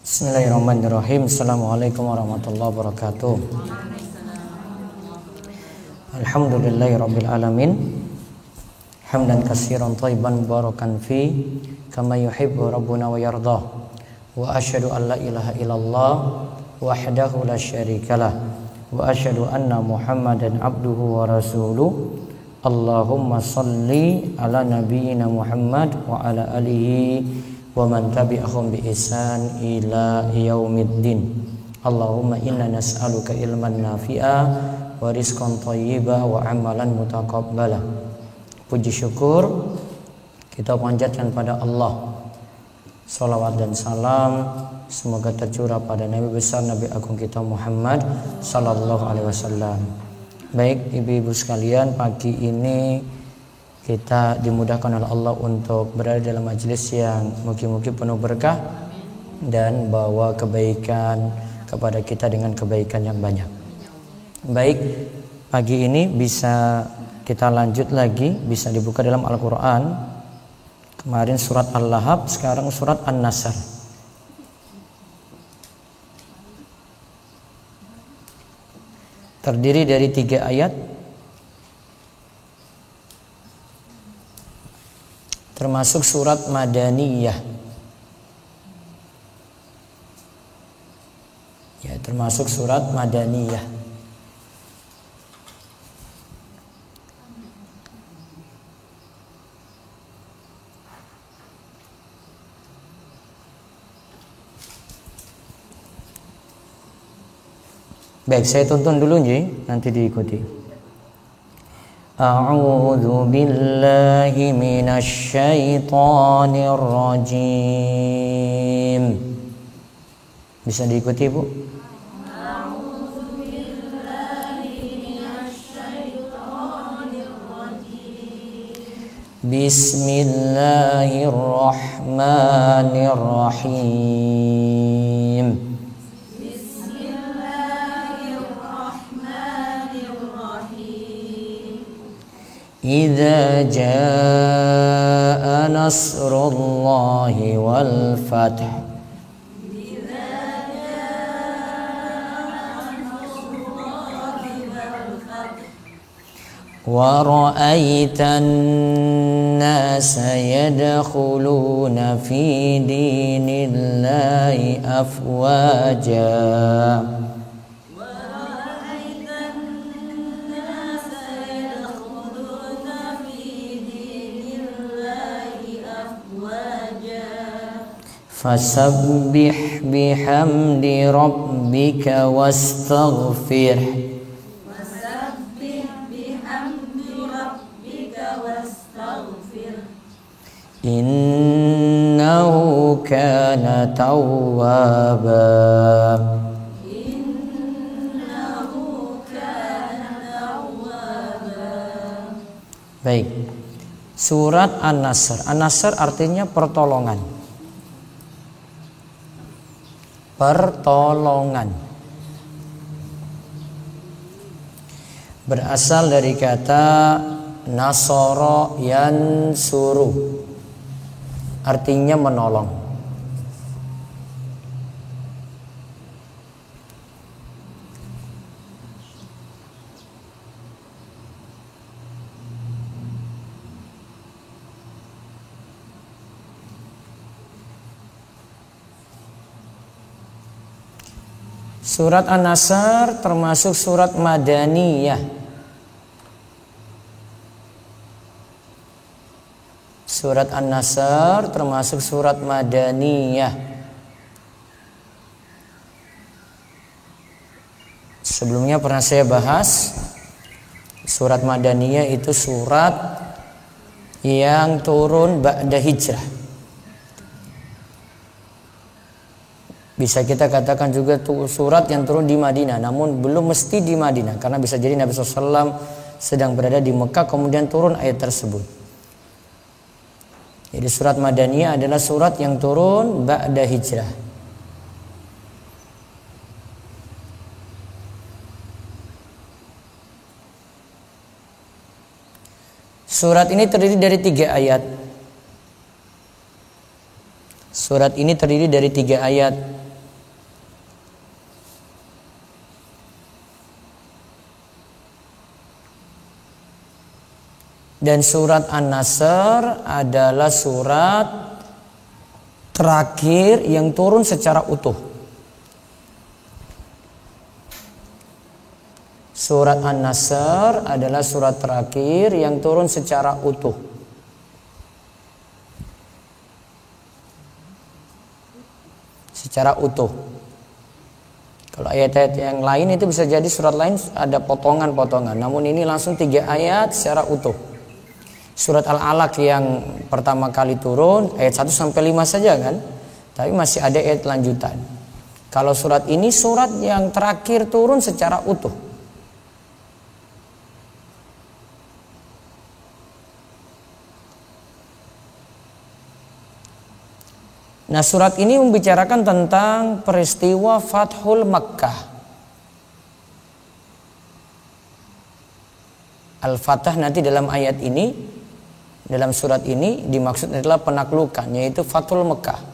Bismillahirrahmanirrahim. Assalamualaikum warahmatullahi wabarakatuh. Alhamdulillahirabbil alamin. Hamdan katsiran thayyiban mubarakan fi kama yuhibbu rabbuna wa yardah. Wa asyhadu an la ilaha illallah wahdahu la syarikalah wa asyhadu anna Muhammadan abduhu wa rasuluh. Allahumma shalli ala nabiyyina Muhammad wa ala alihi wa man tabi'ahum bi ihsan ila yaumiddin. Allahumma inna nas'aluka ilman nafi'a wa rizqan thayyiba wa amalan mutaqabbala. Puji syukur kita panjatkan pada Allah. Salawat dan salam semoga tercurah pada Nabi besar Nabi agung kita Muhammad sallallahu alaihi wasallam. Baik ibu-ibu sekalian, pagi ini kita dimudahkan oleh Allah untuk berada dalam majelis yang mungkin penuh berkah dan bawa kebaikan kepada kita dengan kebaikan yang banyak. Baik, pagi ini bisa kita lanjut lagi, bisa dibuka dalam Al-Quran. Kemarin surat Al-Lahab, sekarang surat An-Nasr. Terdiri dari 3 ayat, termasuk surat Madaniyah. Ya, termasuk surat Madaniyah. Baik, saya tonton dulu nanti diikuti. A'udzu billahi minasy syaithanir rajim. Bisa diikuti, Bu? A'udzu billahi minasy syaithanir rajim. Bismillahirrahmanirrahim. Idza jaa nasrullahi wal fath. Wa ra'aitan nasa yadkhuluna fi dinillahi afwaja. Fasabbih bihamdi rabbika wastaghfir. Innahu kana tawwaba. Baik. Surat An-Nasr. An-Nasr artinya pertolongan. Pertolongan berasal dari kata nasara yansuru, artinya menolong. Surat An-Nasr termasuk surat Madaniyah. Surat An-Nasr termasuk surat Madaniyah. Sebelumnya pernah saya bahas, surat Madaniyah itu surat yang turun ba'da hijrah. Bisa kita katakan juga surat yang turun di Madinah, namun belum mesti di Madinah, karena bisa jadi Nabi SAW sedang berada di Mekah kemudian turun ayat tersebut. Jadi surat Madaniyah adalah surat yang turun ba'da hijrah. Surat ini terdiri dari 3 ayat. Surat ini terdiri dari 3 ayat. Dan surat An-Nasr adalah surat terakhir yang turun secara utuh. Surat An-Nasr adalah surat terakhir yang turun secara utuh. Secara utuh. Kalau ayat-ayat yang lain itu bisa jadi surat lain ada potongan-potongan. Namun ini langsung 3 ayat secara utuh. Surat Al-Alaq yang pertama kali turun ayat 1 sampai 5 saja kan. Tapi masih ada ayat lanjutan. Kalau surat ini surat yang terakhir turun secara utuh. Nah, surat ini membicarakan tentang peristiwa Fathul Makkah. Al-Fatah nanti dalam ayat ini, dalam surat ini dimaksud adalah penaklukan, yaitu Fathul Makkah.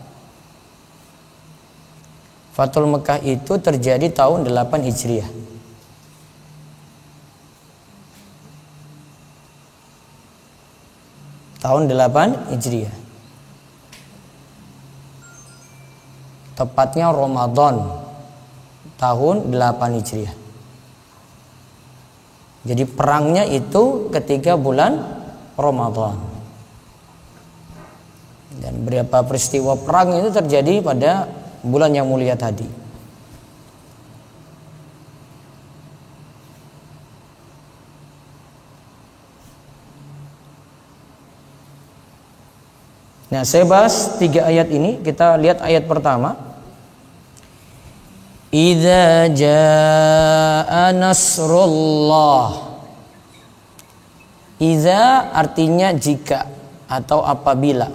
Fathul Makkah itu terjadi tahun 8 Hijriah. Tahun 8 Hijriah. Tepatnya Ramadan tahun 8 Hijriah. Jadi perangnya itu ketika bulan Ramadan. Dan beberapa peristiwa perang itu terjadi pada bulan yang mulia tadi. Nah, saya bahas 3 ayat ini. Kita lihat ayat pertama. Idza jaa nasrullah. Idza artinya jika atau apabila.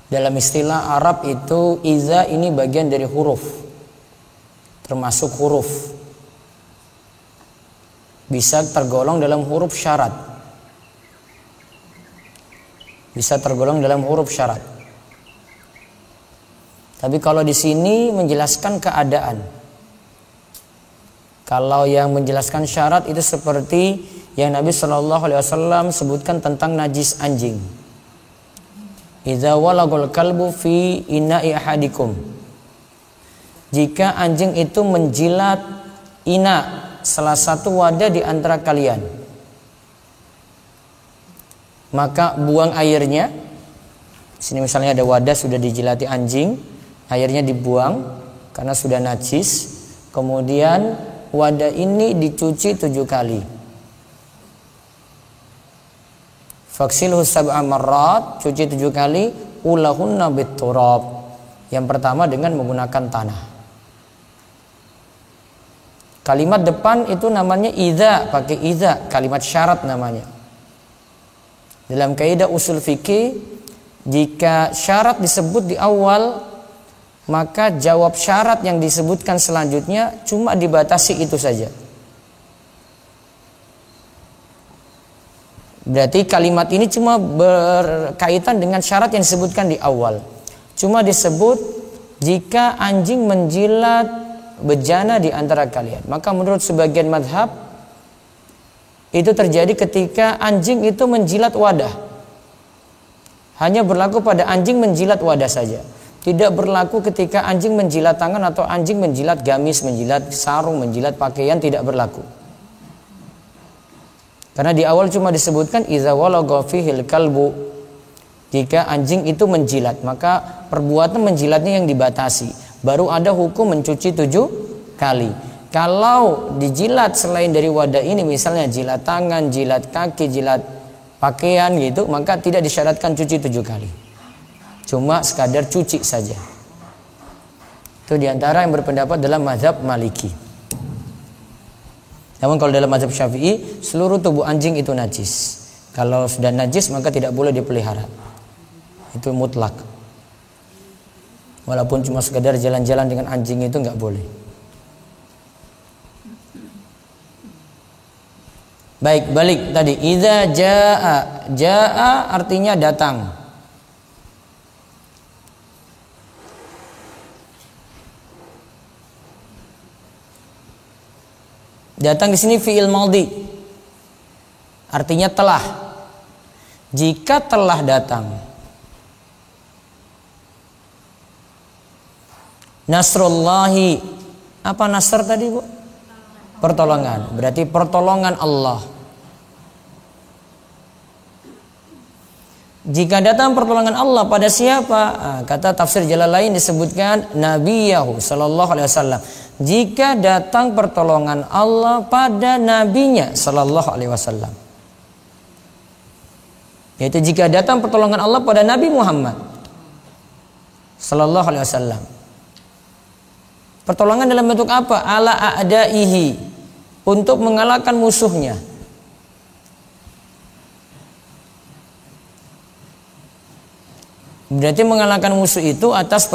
Dalam istilah Arab itu idza ini bagian dari huruf. Termasuk huruf. Bisa tergolong dalam huruf syarat. Bisa tergolong dalam huruf syarat. Tapi kalau di sini menjelaskan keadaan. Kalau yang menjelaskan syarat itu seperti yang Nabi SAW sebutkan tentang najis anjing. Idza walagul kalbu fi ina'i ahadikum. Jika anjing itu menjilat ina, salah satu wadah di antara kalian, maka buang airnya. Sini misalnya ada wadah sudah dijilati anjing, airnya dibuang karena sudah najis. Kemudian wadah ini dicuci 7 kali. Faksilhu sab'a marrat, cuci 7 kali, ulahunna bitturab. Yang pertama dengan menggunakan tanah. Kalimat depan itu namanya idza, pakai idza, kalimat syarat namanya. Dalam kaidah usul fikih, jika syarat disebut di awal, maka jawab syarat yang disebutkan selanjutnya cuma dibatasi itu saja. Berarti kalimat ini cuma berkaitan dengan syarat yang disebutkan di awal. Cuma disebut jika anjing menjilat bejana di antara kalian. Maka menurut sebagian madhab itu terjadi ketika anjing itu menjilat wadah. Hanya berlaku pada anjing menjilat wadah saja. Tidak berlaku ketika anjing menjilat tangan atau anjing menjilat gamis, menjilat sarung, menjilat pakaian, tidak berlaku. Karena di awal cuma disebutkan idza walagha fihil kalbu. Jika anjing itu menjilat, maka perbuatan menjilatnya yang dibatasi. Baru ada hukum mencuci 7 kali. Kalau dijilat selain dari wadah ini, misalnya jilat tangan, jilat kaki, jilat pakaian gitu, maka tidak disyaratkan cuci 7 kali. Cuma sekadar cuci saja. Itu diantara yang berpendapat dalam mazhab Maliki. Namun kalau dalam mazhab Syafi'i, seluruh tubuh anjing itu najis. Kalau sudah najis maka tidak boleh dipelihara. Itu mutlak. Walaupun cuma sekadar jalan-jalan dengan anjing itu nggak boleh. Baik, balik tadi. Idza jaa. Jaa artinya datang. Datang di sini fi'il madhi. Artinya telah. Jika telah datang. Nasrullahi. Apa nasr tadi, Bu? Pertolongan. Berarti pertolongan Allah. Jika datang pertolongan Allah pada siapa? Kata tafsir Jalalain disebutkan Nabiyahu sallallahu alaihi wasallam. Jika datang pertolongan Allah pada nabinya sallallahu alaihi wasallam. Yaitu jika datang pertolongan Allah pada Nabi Muhammad sallallahu alaihi wasallam. Pertolongan dalam bentuk apa? Ala a'daihi, untuk mengalahkan musuhnya. Berarti mengalahkan musuh itu atas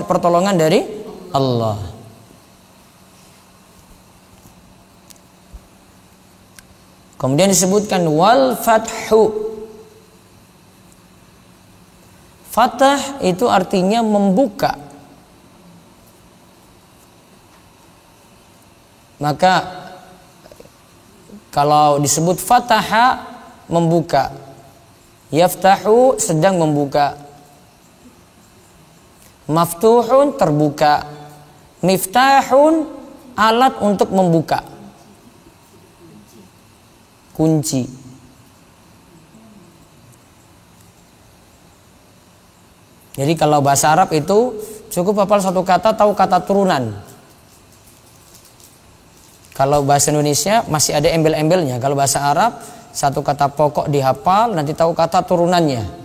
pertolongan dari Allah. Kemudian disebutkan wal fathu. Fatah itu artinya membuka. Maka kalau disebut fataha, membuka. Yaftahu, sedang membuka. Maftuhun, terbuka. Miftahun, alat untuk membuka. Kunci. Jadi kalau bahasa Arab itu cukup hafal satu kata, tahu kata turunan. Kalau bahasa Indonesia masih ada embel-embelnya. Kalau bahasa Arab satu kata pokok dihafal, nanti tahu kata turunannya.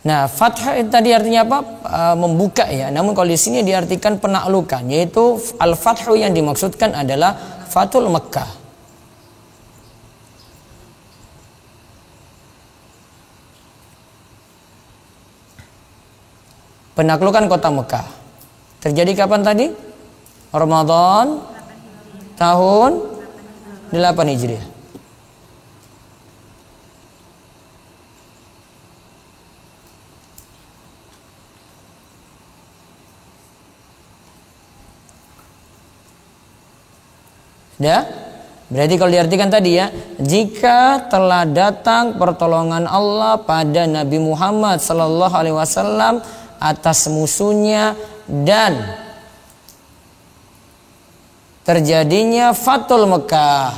Nah, fathah tadi artinya apa? Membuka ya. Namun kalau di sini diartikan penaklukan, yaitu al-fathu yang dimaksudkan adalah Fathul Mekkah. Penaklukan kota Mekah. Terjadi kapan tadi? Ramadan tahun 8 Hijriah. Ya, berarti kalau diartikan tadi ya, jika telah datang pertolongan Allah pada Nabi Muhammad sallallahu alaihi wasallam atas musuhnya dan terjadinya Fathul Mekkah.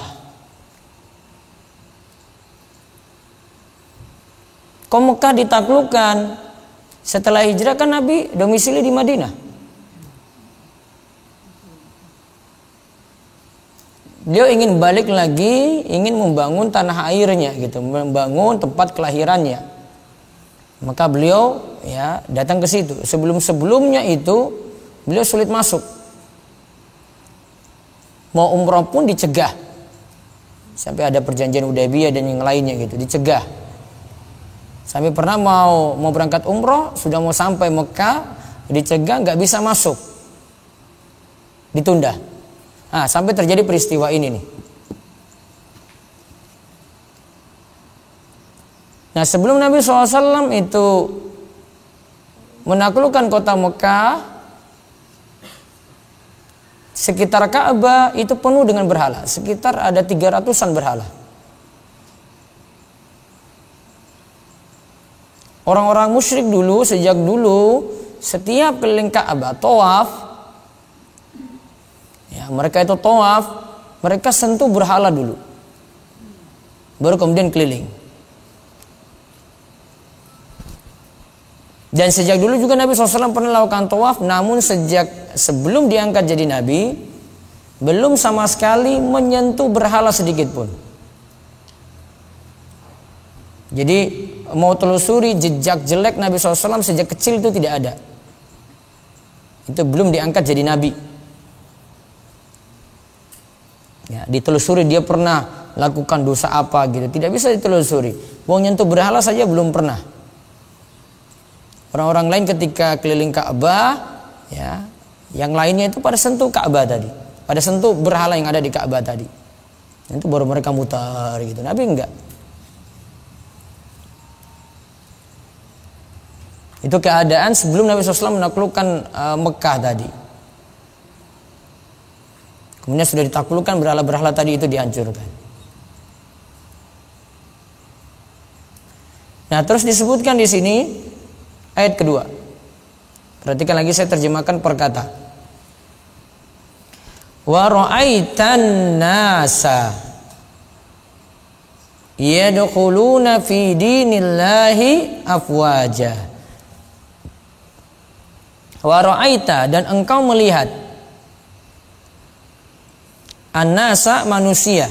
Kok Mekah ditaklukkan? Setelah hijrah kan Nabi domisili di Madinah. Beliau ingin balik lagi, ingin membangun tanah airnya gitu, membangun tempat kelahirannya. Maka beliau ya datang ke situ. Sebelumnya itu beliau sulit masuk. Mau umroh pun dicegah. Sampai ada perjanjian Hudaybiyah dan yang lainnya gitu, dicegah. Sampai pernah mau berangkat umroh, sudah mau sampai Mekah, dicegah, nggak bisa masuk. Ditunda. Sampai terjadi peristiwa ini nih. Nah, sebelum Nabi SAW itu menaklukkan kota Mekah, sekitar Ka'bah itu penuh dengan berhala. Sekitar ada 300-an berhala. Orang-orang musyrik dulu, sejak dulu, setiap keliling Ka'bah, tawaf, ya, mereka itu tawaf, mereka sentuh berhala dulu, baru kemudian keliling. Dan sejak dulu juga Nabi SAW pernah melakukan tawaf, namun sebelum diangkat jadi Nabi, belum sama sekali menyentuh berhala sedikit pun. Jadi mau telusuri jejak jelek Nabi SAW sejak kecil itu tidak ada. Itu belum diangkat jadi Nabi. Ya, ditelusuri dia pernah lakukan dosa apa gitu, tidak bisa ditelusuri. Wong nyentuh berhala saja belum pernah. Orang-orang lain ketika keliling Ka'bah, ya, yang lainnya itu pada sentuh Ka'bah tadi, pada sentuh berhala yang ada di Ka'bah tadi. Itu baru mereka mutar gitu. Nabi enggak. Itu keadaan sebelum Nabi SAW menaklukkan Mekah tadi. Kemudian sudah ditaklukkan, berhala-berhala tadi itu dihancurkan. Nah, terus disebutkan di sini ayat kedua. Perhatikan lagi, saya terjemahkan per kata. Wa ra'aitan nasa yadkhuluna fi dinillahi afwaja. Wa ra'aita, dan engkau melihat an-nasa, manusia,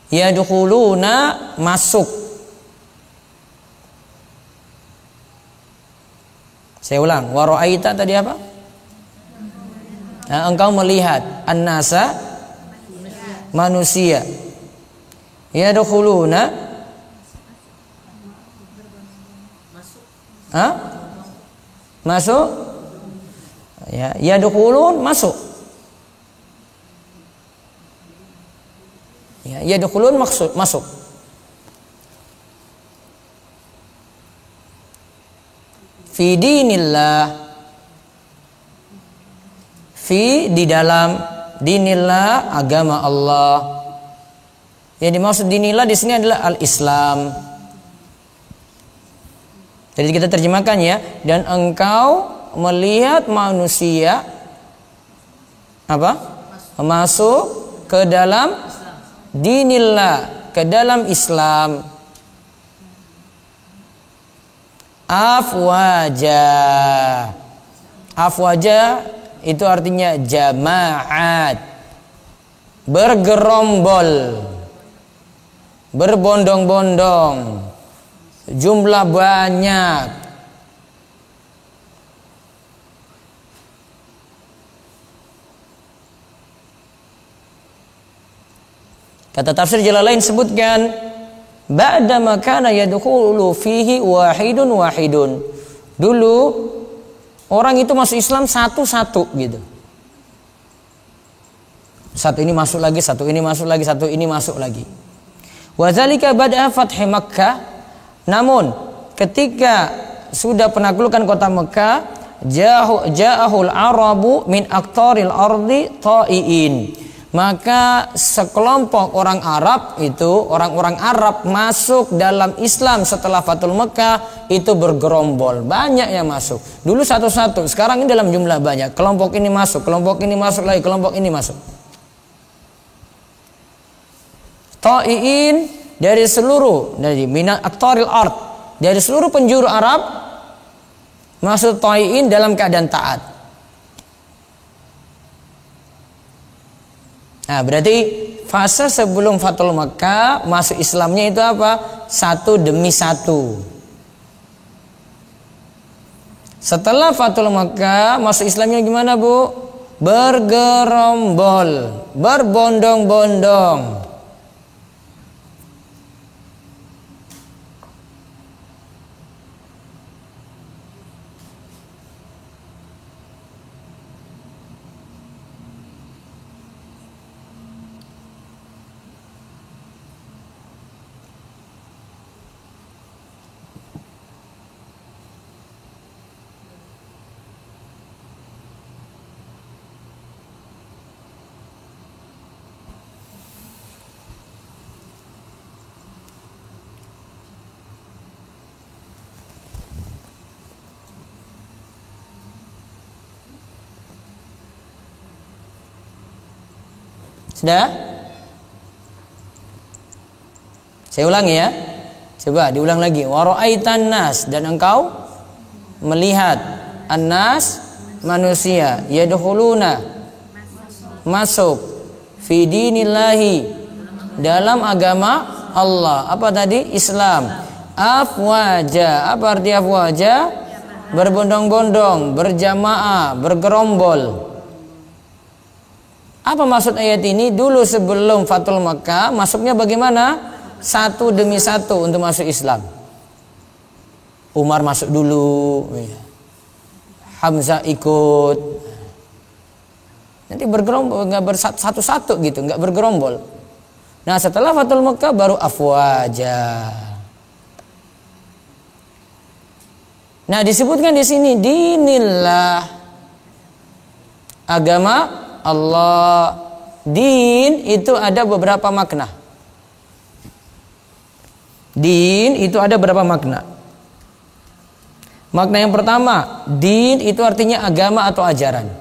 yadkhuluna, masuk. Saya ulang, wa ra'aita tadi apa? Nah, engkau melihat an-nasa, manusia, yadkhuluna, masuk, ya, yadkhulun, masuk, ya, yadkhulun masuk. Fi dinillah, fi di dalam, dinillah agama Allah. Yang dimaksud dinillah di sini adalah al-Islam. Jadi kita terjemahkan ya, dan engkau melihat manusia apa? Masuk ke dalam dinillah, ke dalam Islam. Afwaja. Afwaja itu artinya jamaat, bergerombol, berbondong-bondong, jumlah banyak. Kata tafsir Jalalain sebutkan, ba'da ma kana yadkhulu fihi wahidun. Dulu orang itu masuk Islam satu-satu gitu. Satu ini masuk lagi, satu ini masuk lagi, satu ini masuk lagi. Wa dzalika ba'da fathi Makkah. Namun ketika sudah penaklukan kota Mekah, ja'ahul arabu min aqtaril ardi ta'iin. Maka sekelompok orang Arab itu, orang-orang Arab masuk dalam Islam setelah Fathul Mekah itu bergerombol, banyak yang masuk. Dulu satu-satu, sekarang ini dalam jumlah banyak. Kelompok ini masuk, kelompok ini masuk lagi, kelompok ini masuk. Ta'iin dari seluruh, dari minat aqtaril ard, dari seluruh penjuru Arab masuk ta'iin dalam keadaan taat. Nah, berarti fase sebelum Fathul Mekah masuk Islamnya itu apa? Satu demi satu. Setelah Fathul Mekah masuk Islamnya gimana, Bu? Bergerombol, berbondong-bondong. Sudah? Saya ulangi ya. Coba diulang lagi. Wa ra'aitan nas, dan engkau melihat an-nas, manusia, yadkhuluna, masuk, fi dinillahi, dalam agama Allah. Apa tadi? Islam. Afwaja. Apa arti afwaja? Berbondong-bondong, berjamaah, bergerombol. Apa maksud ayat ini? Dulu sebelum Fathul Mekah masuknya bagaimana? Satu demi satu untuk masuk Islam. Umar masuk dulu, Hamzah ikut. Nanti bergerombol, nggak bersatu-satu gitu, nggak bergerombol. Nah setelah Fathul Makkah baru afwaja. Nah disebutkan di sini dinillah, agama Allah. Din itu ada beberapa makna. Din itu ada beberapa makna. Makna yang pertama, din itu artinya agama atau ajaran.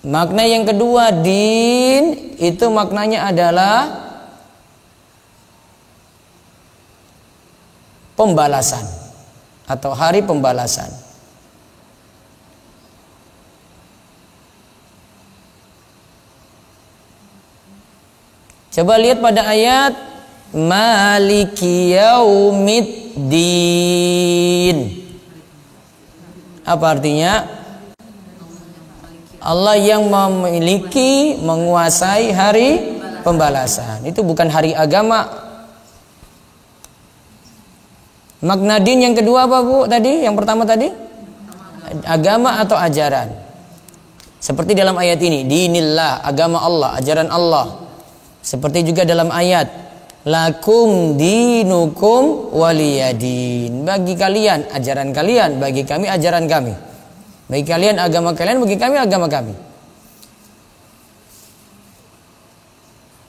Makna yang kedua, din itu maknanya adalah pembalasan atau hari pembalasan. Coba lihat pada ayat Maliki Yaumiddin. Apa artinya? Allah yang memiliki, menguasai hari pembalasan. Itu bukan hari agama. Makna din yang kedua apa Bu tadi? Yang pertama tadi? Agama atau ajaran. Seperti dalam ayat ini, dinillah, agama Allah, ajaran Allah. Seperti juga dalam ayat lakum dinukum waliyadin. Bagi kalian ajaran kalian, bagi kami ajaran kami. Bagi kalian agama kalian, bagi kami agama kami.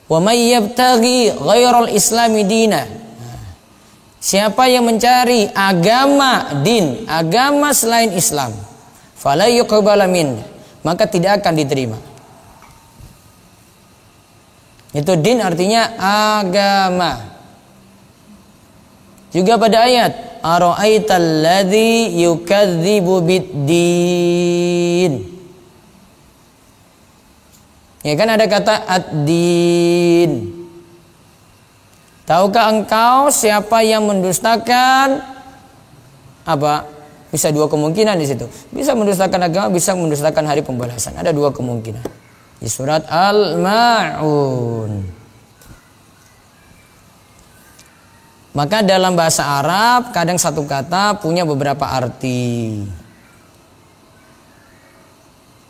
Wa may yabtaghi ghairal islami dina. Siapa yang mencari agama din, agama selain Islam, fala yuqbala min, maka tidak akan diterima. Itu din artinya agama. Juga pada ayat ara'aital ladzi yukadzibu biddin. Ya kan ada kata ad-din. Tahukah engkau siapa yang mendustakan apa? Bisa dua kemungkinan di situ. Bisa mendustakan agama, bisa mendustakan hari pembalasan. Ada dua kemungkinan. Di surat Al-Ma'un. Maka dalam bahasa Arab kadang satu kata punya beberapa arti.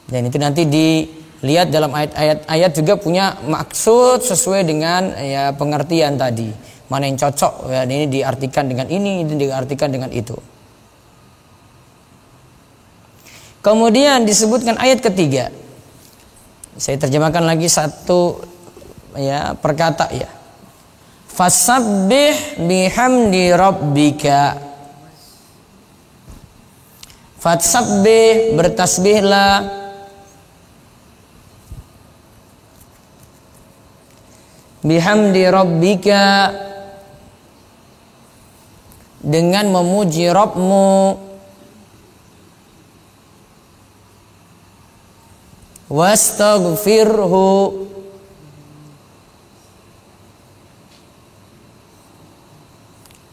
Dan itu nanti dilihat dalam ayat-ayat juga punya maksud sesuai dengan ya pengertian tadi. Mana yang cocok ya, ini diartikan dengan ini diartikan dengan itu. Kemudian disebutkan ayat ketiga. Saya terjemahkan lagi satu ya perkata ya. Fasabbih bihamdi rabbika. Fasabbih, bertasbihlah. Bihamdi rabbika, dengan memuji Rabbmu. Wastaghfirhu,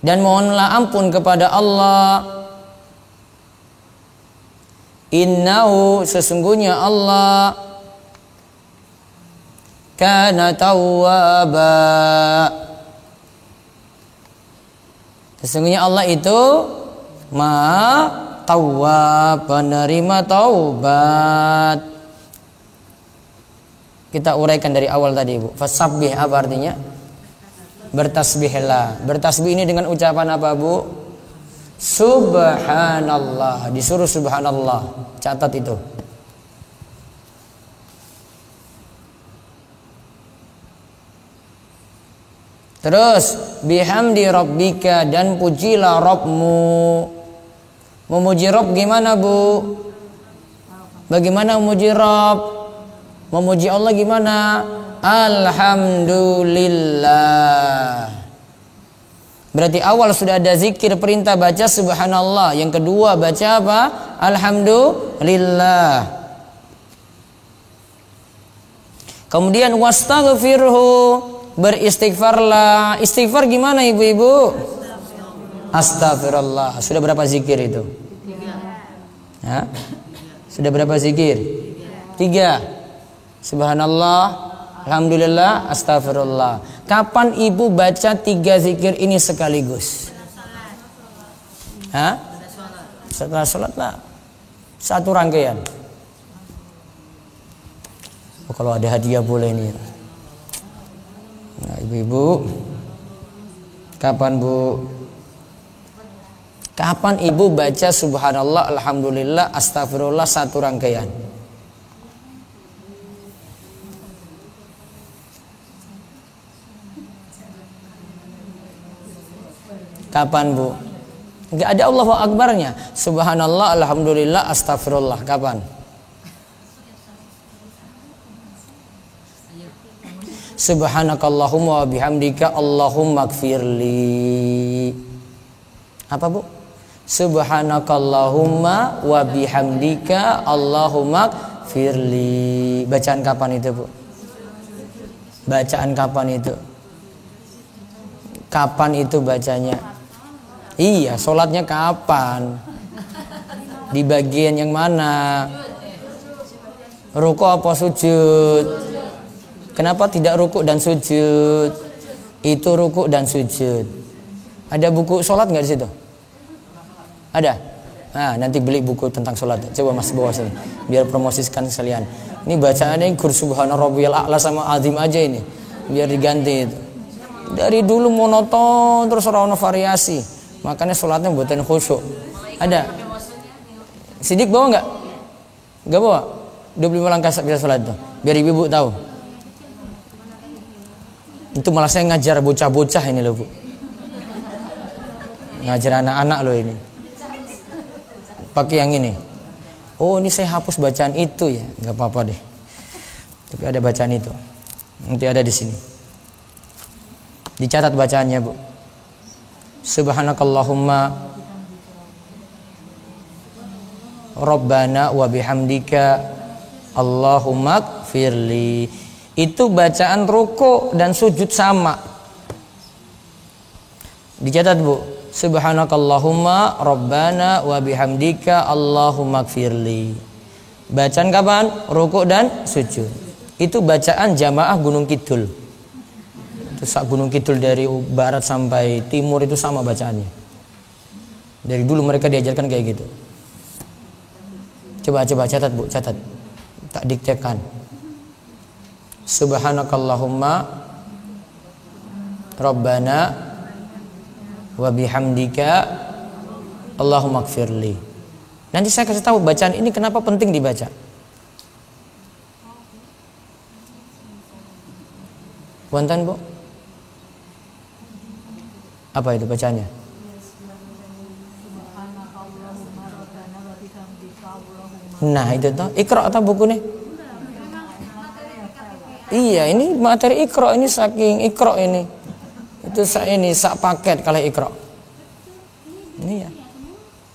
dan mohonlah ampun kepada Allah. Innahu, sesungguhnya Allah, kana tawwaba, sesungguhnya Allah itu Maha Tawwab, penerima taubat. Kita uraikan dari awal tadi Bu. Fasabbih apa artinya? Bertasbihlah. Bertasbih ini dengan ucapan apa Bu? Subhanallah. Disuruh subhanallah. Catat itu. Terus bihamdi rabbika, dan pujilah Rabbmu. Memuji Rabb gimana Bu? Bagaimana memuji Rabb? Memuji Allah gimana? Alhamdulillah. Berarti awal sudah ada zikir, perintah baca subhanallah. Yang kedua baca apa? Alhamdulillah. Kemudian wastaghfirhu, beristighfarlah. Istighfar gimana ibu-ibu? Astagfirullah. Sudah berapa zikir itu? 3. Ya? Sudah berapa zikir? 3. Subhanallah, alhamdulillah, astagfirullah. Kapan ibu baca 3 zikir ini sekaligus? Hah? Setelah sholat lah. Satu rangkaian. Oh, kalau ada hadiah boleh nih. Nah, ibu-ibu, kapan bu? Kapan ibu baca subhanallah, alhamdulillah, astagfirullah satu rangkaian? Kapan bu? Enggak ada Allahu Akbarnya. Subhanallah, alhamdulillah, astagfirullah. Kapan? Subhanakallahumma wa bihamdika Allahumma gfirli. Apa bu? Subhanakallahumma wa bihamdika Allahumma gfirli. Bacaan kapan itu bu? Bacaan kapan itu? Kapan itu bacanya? Iya, sholatnya kapan? Di bagian yang mana? Ruku apa sujud? Kenapa tidak ruku dan sujud? Itu ruku dan sujud. Ada buku sholat nggak di situ? Ada? Nah, nanti beli buku tentang sholat. Coba mas bawa sini, biar promosikan sekalian. Ini bacaannya kur subhana rabbiyal a'la sama azim aja ini, biar diganti itu. Dari dulu monoton terus orang variasi, makanya sholatnya buatin khusyuk. Ada? Sidik bawa nggak? Nggak bawa? 25 langkah bisa sholat tuh, biar ibu tahu. Itu malah saya ngajar bocah-bocah ini loh bu, ngajar anak-anak loh ini. Pakai yang ini. Oh ini saya hapus bacaan itu ya, nggak apa-apa deh. Tapi ada bacaan itu, nanti ada di sini. Dicatat bacaannya bu. Subhanakallahumma Rabbana wa bihamdika Allahumma gfirli. Itu bacaan ruku dan sujud sama. Dicatat bu. Subhanakallahumma Rabbana wa bihamdika Allahumma gfirli. Bacaan kapan? Ruku dan sujud. Itu bacaan jamaah Gunung Kidul. Itu Gunung Kidul dari barat sampai timur itu sama bacaannya. Dari dulu mereka diajarkan kayak gitu. Coba catat bu, catat. Tak diktekan. Subhanakallahumma Rabbana wa bihamdika Allahumma gfirli. Nanti saya kasih tahu bacaan ini kenapa penting dibaca. Wonten bu? Apa itu bacaannya? Nah itu toh, Iqra atau buku nih? Iya, ini materi Iqra, ini saking Iqra ini. Itu ini sak paket kalau Iqra. Ini ya.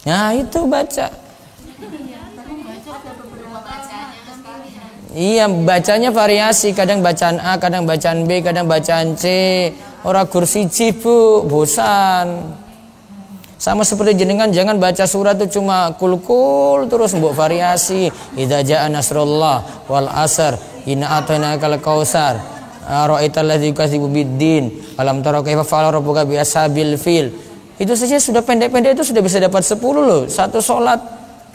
Nah, itu baca. Iya, bacanya variasi, kadang bacaan A, kadang bacaan B, kadang bacaan C. Ora gur siji, Bu, bosan. Sama seperti jenengan jangan baca surat itu cuma kul-kul terus mbok variasi. Idza jaa nasrullah wal asr inna atainakal kautsar ra'aital ladzi yukadzibu biddin alam tara kaifa fa'ala rabbuka bi ashabil fil. Itu saja sudah pendek-pendek itu sudah bisa dapat 10 loh. Satu sholat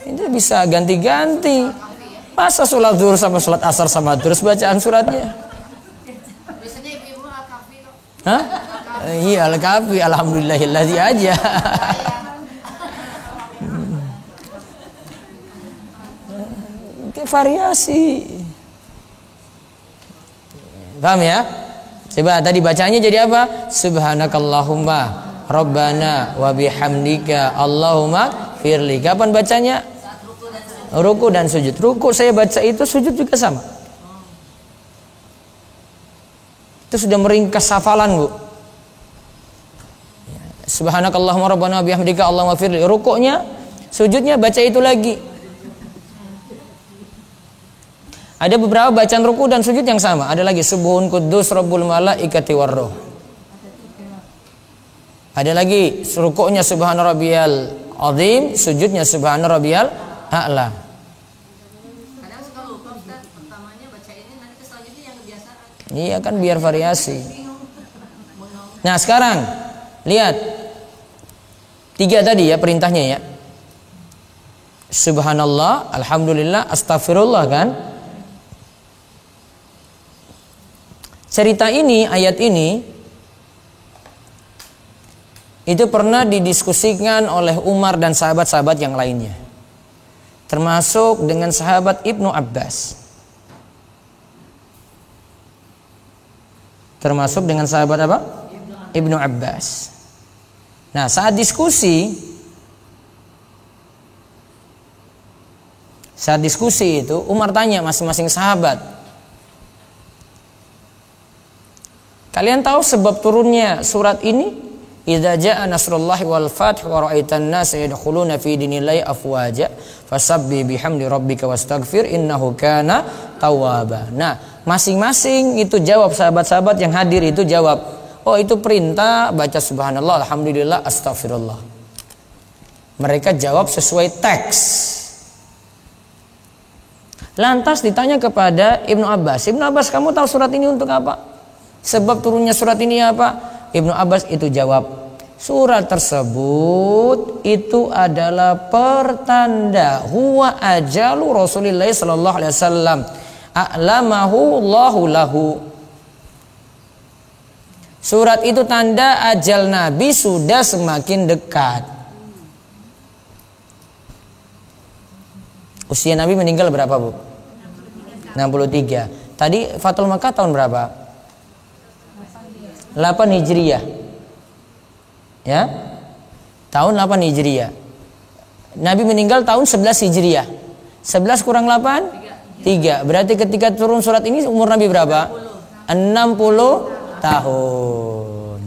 itu bisa ganti-ganti. Masa sholat zuhur sama sholat asar sama terus bacaan suratnya? Biasanya ibu al-kafi kok. Hah? Iya al-kafi alhamdulillahilladzi aja. Variasi. Paham ya? Coba tadi bacanya jadi apa? Subhanakallahumma Rabbana wa bihamdika Allahumma firli. Kapan bacanya? Ruku dan sujud. Ruku saya baca itu, sujud juga sama. Itu sudah meringkas hafalan bu. Subhanakallahumma Rabbana wa bihamdika Allahumma firli. Rukuknya, sujudnya baca itu lagi. Ada beberapa bacaan ruku dan sujud yang sama. Ada lagi subuhun kudus rabbul malaikati warruh. Ada lagi rukuknya subhana rabbiyal azim, sujudnya subhana rabbiyal a'la. Kadang suka lupa Ustaz, pertamanya baca ini nanti selanjutnya yang kebiasaan. Iya kan biar variasi. Nah sekarang lihat 3 tadi ya perintahnya ya. Subhanallah, alhamdulillah, astagfirullah kan. Cerita ini, ayat ini itu pernah didiskusikan oleh Umar dan sahabat-sahabat yang lainnya, termasuk dengan sahabat Ibnu Abbas. Termasuk dengan sahabat apa? Ibnu Abbas. Nah, saat diskusi itu Umar tanya masing-masing sahabat, kalian tahu sebab turunnya surat ini? Idza jaa nasrullahi wal fath wa ra'aitan nasa yadkhuluna fi dinillahi afwaja fasabbih bihamdi rabbika wastaghfir innahu kana tawwaba. Nah, masing-masing itu jawab, sahabat-sahabat yang hadir itu jawab, oh itu perintah baca subhanallah, alhamdulillah, astagfirullah. Mereka jawab sesuai teks. Lantas ditanya kepada Ibnu Abbas, Ibnu Abbas kamu tahu surat ini untuk apa? Sebab turunnya surat ini apa? Ibnu Abbas itu jawab, surat tersebut itu adalah pertanda huwa ajalu Rasulullah sallallahu alaihi wasallam a'lamahu Allahu lahu. Surat itu tanda ajal Nabi sudah semakin dekat. Usia Nabi meninggal berapa, Bu? 63. Tadi Fathul Makkah tahun berapa? 8 Hijriyah. Ya. Tahun 8 Hijriyah. Nabi meninggal tahun 11 Hijriyah. 11 kurang 8? 3. Berarti ketika turun surat ini umur Nabi berapa? 60 tahun.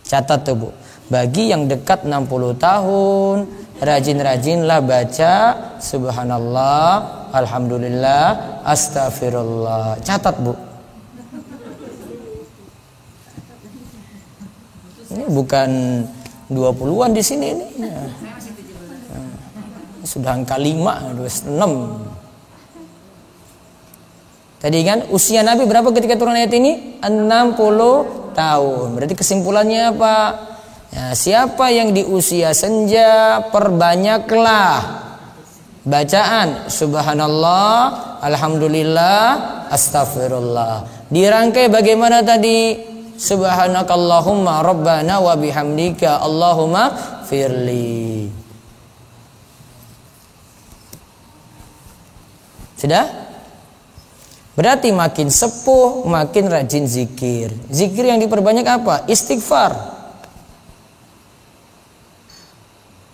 Catat tuh, Bu. Bagi yang dekat 60 tahun, rajin-rajinlah baca subhanallah, alhamdulillah, astagfirullah. Catat, Bu. Ini bukan 20-an di sini ini. Sudah angka 5, 26. Tadi kan usia Nabi berapa ketika turun ayat ini? 60 tahun. Berarti kesimpulannya apa? Ya, siapa yang di usia senja, perbanyaklah bacaan subhanallah, alhamdulillah, astagfirullah. Dirangkai bagaimana tadi? Subhanakallahumma rabbana wa bihamdika Allahumma firli. Sudah? Berarti makin sepuh, makin rajin zikir. Zikir yang diperbanyak apa? Istighfar.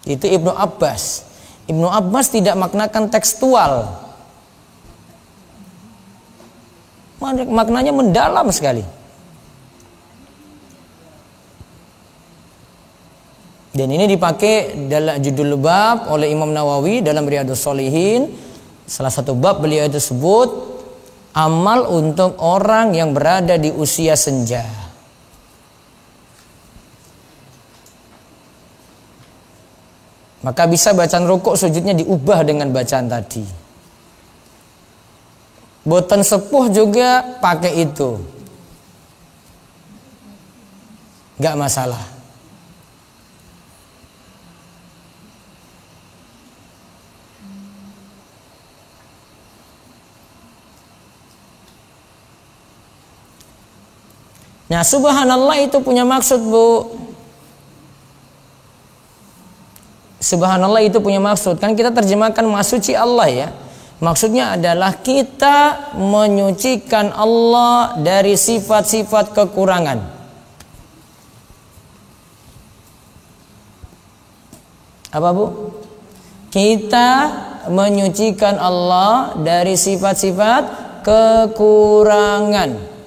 Itu Ibnu Abbas. Ibnu Abbas tidak maknakan tekstual. Maknanya mendalam sekali. Dan ini dipakai dalam judul bab oleh Imam Nawawi dalam Riyadhus Shalihin. Salah satu bab beliau itu sebut amal untuk orang yang berada di usia senja. Maka bisa bacaan rukuk sujudnya diubah dengan bacaan tadi. Boten sepuh juga pakai itu, gak masalah. Nah, subhanallah itu punya maksud, Bu. Subhanallah itu punya maksud. Kan kita terjemahkan Maha Suci Allah ya. Maksudnya adalah kita menyucikan Allah dari sifat-sifat kekurangan. Apa, Bu? Kita menyucikan Allah dari sifat-sifat kekurangan.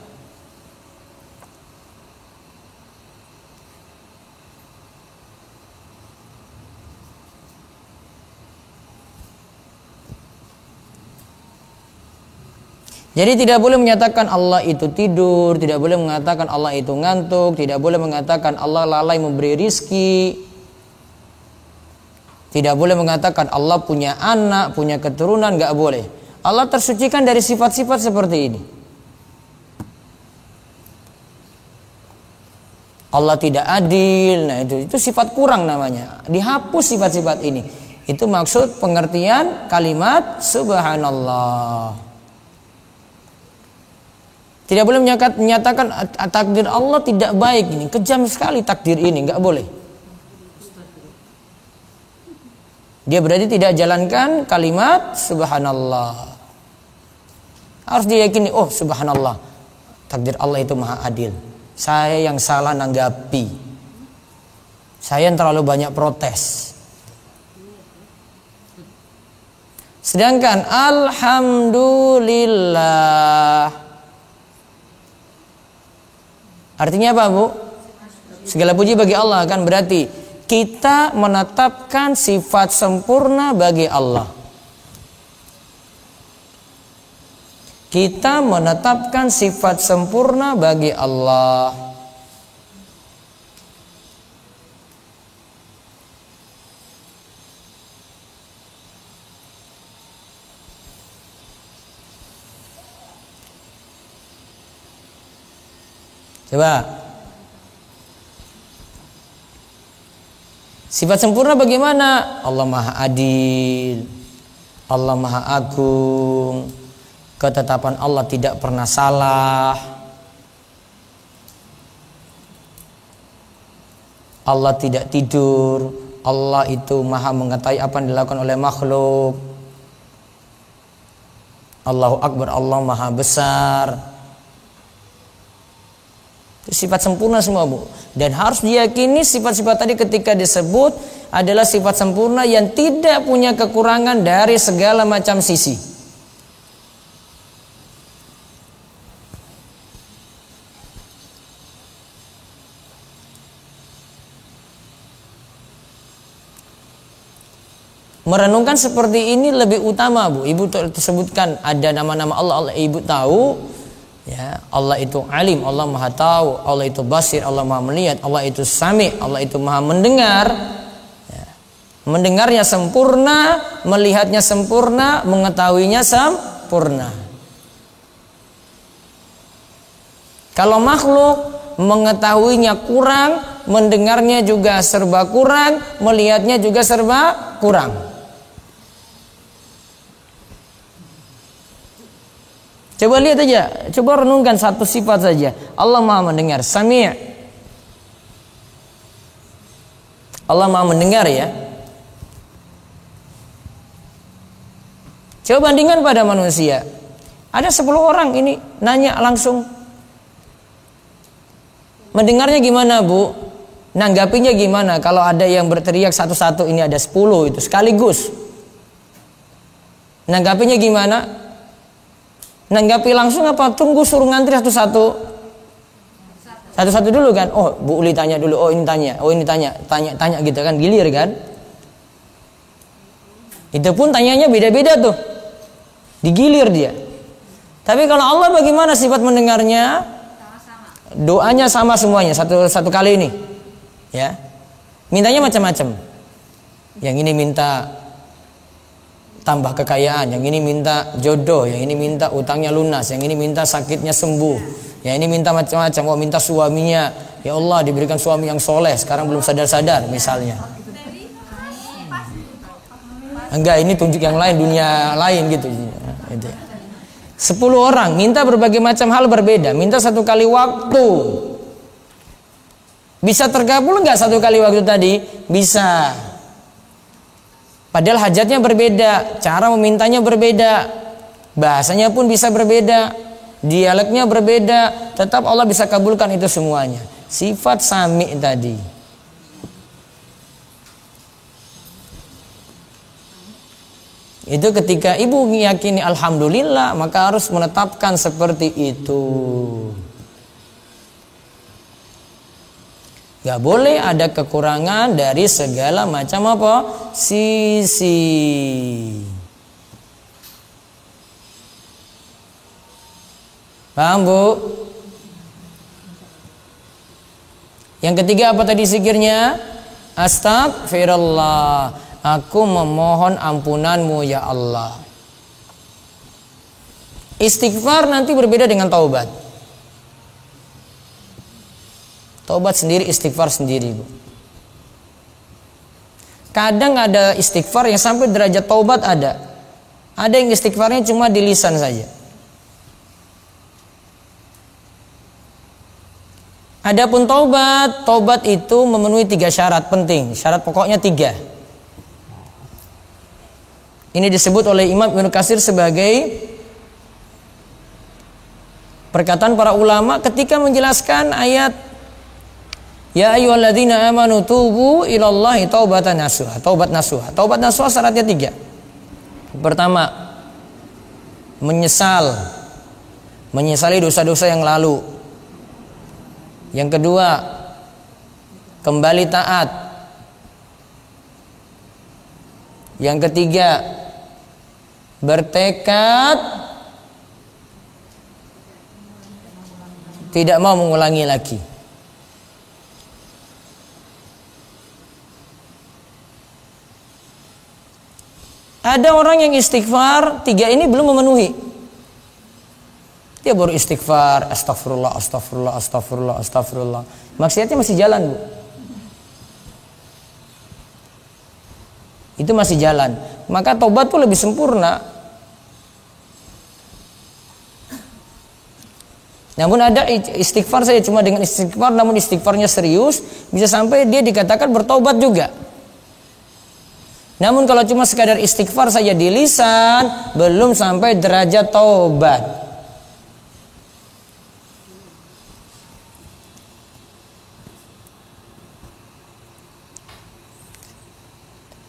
Jadi tidak boleh menyatakan Allah itu tidur, tidak boleh mengatakan Allah itu ngantuk, tidak boleh mengatakan Allah lalai memberi rizki, tidak boleh mengatakan Allah punya anak, punya keturunan, gak boleh. Allah tersucikan dari sifat-sifat seperti ini. Allah tidak adil. Nah, itu sifat kurang namanya. Dihapus sifat-sifat ini. Itu maksud pengertian kalimat subhanallah. Tidak boleh menyatakan takdir Allah tidak baik ini. Kejam sekali takdir ini, enggak boleh. Dia berarti tidak jalankan kalimat subhanallah. Harus diyakini, oh subhanallah, takdir Allah itu maha adil. Saya yang salah nanggapi. Saya yang terlalu banyak protes. Sedangkan alhamdulillah, artinya apa, Bu? Segala puji bagi Allah, kan berarti kita menetapkan sifat sempurna bagi Allah. Kita menetapkan sifat sempurna bagi Allah. Coba. Sifat sempurna bagaimana? Allah Maha Adil. Allah Maha Agung. Ketetapan Allah tidak pernah salah. Allah tidak tidur. Allah itu maha mengetahui apa yang dilakukan oleh makhluk. Allahu Akbar, Allah maha besar. Itu sifat sempurna semua, Bu. Dan harus diyakini sifat-sifat tadi ketika disebut adalah sifat sempurna yang tidak punya kekurangan dari segala macam sisi. Merenungkan seperti ini lebih utama, Bu. Ibu tersebutkan ada nama-nama Allah Ibu tahu, ya. Allah itu alim, Allah maha tahu. Allah itu basir, Allah maha melihat. Allah itu sami, Allah itu maha mendengar, ya. Mendengarnya sempurna, melihatnya sempurna, mengetahuinya sempurna. Kalau makhluk mengetahuinya kurang, mendengarnya juga serba kurang, melihatnya juga serba kurang. Coba lihat aja, coba renungkan satu sifat saja. Allah maha mendengar, sami'. Allah maha mendengar, ya. Coba bandingkan pada manusia. Ada 10 orang ini nanya langsung. Mendengarnya gimana, Bu? Nanggapinya gimana? Kalau ada yang berteriak satu-satu, ini ada 10 itu sekaligus. Nanggapinya gimana? Nanggapi langsung apa tunggu suruh ngantri satu-satu? Satu-satu dulu kan? Oh, Bu Uli tanya dulu. Oh, ini tanya. Oh, ini tanya. Tanya gitu kan, gilir kan? Itu pun tanyanya beda-beda tuh. Digilir dia. Tapi kalau Allah bagaimana sifat mendengarnya? Doanya sama semuanya, satu kali ini. Ya. Mintanya macam-macam. Yang ini minta tambah kekayaan, yang ini minta jodoh, yang ini minta utangnya lunas, yang ini minta sakitnya sembuh, yang ini minta macam-macam. Oh, minta suaminya, ya Allah diberikan suami yang soleh, sekarang belum sadar-sadar misalnya. Enggak, ini tunjuk yang lain, dunia lain gitu. 10 orang minta berbagai macam hal berbeda, minta satu kali waktu. Bisa terkabul enggak satu kali waktu tadi? Bisa. Padahal hajatnya berbeda, cara memintanya berbeda, bahasanya pun bisa berbeda, dialeknya berbeda, tetap Allah bisa kabulkan itu semuanya. Sifat sami tadi. Itu ketika ibu meyakini alhamdulillah, maka harus menetapkan seperti itu. Gak boleh ada kekurangan dari segala macam apa? Sisi. Paham, Bu? Yang ketiga apa tadi zikirnya? Astagfirullah, aku memohon ampunanmu ya Allah. Istighfar nanti berbeda dengan taubat. Taubat sendiri, istighfar sendiri, Bu. Kadang ada istighfar yang sampai derajat taubat ada. Ada yang istighfarnya cuma di lisan saja. Adapun taubat itu memenuhi 3 syarat penting. Syarat pokoknya 3. Ini disebut oleh Imam Ibnu Katsir sebagai perkataan para ulama ketika menjelaskan ayat Ya ayyuhalladzina amanu tubu ilallahi taubatan nasuha. Taubat nasuha. Taubat nasuha syaratnya 3. Pertama, menyesali dosa-dosa yang lalu. Yang kedua, kembali taat. Yang ketiga, bertekad tidak mau mengulangi lagi. Ada orang yang istighfar 3 ini belum memenuhi. Dia baru istighfar, astagfirullah, astagfirullah, astagfirullah, astagfirullah. Maksiatnya masih jalan, Bu. Itu masih jalan. Maka taubat tuh lebih sempurna. Namun ada istighfar saja cuma dengan istighfar, namun istighfarnya serius, bisa sampai dia dikatakan bertaubat juga. Namun kalau cuma sekadar istighfar saja di lisan, belum sampai derajat taubat.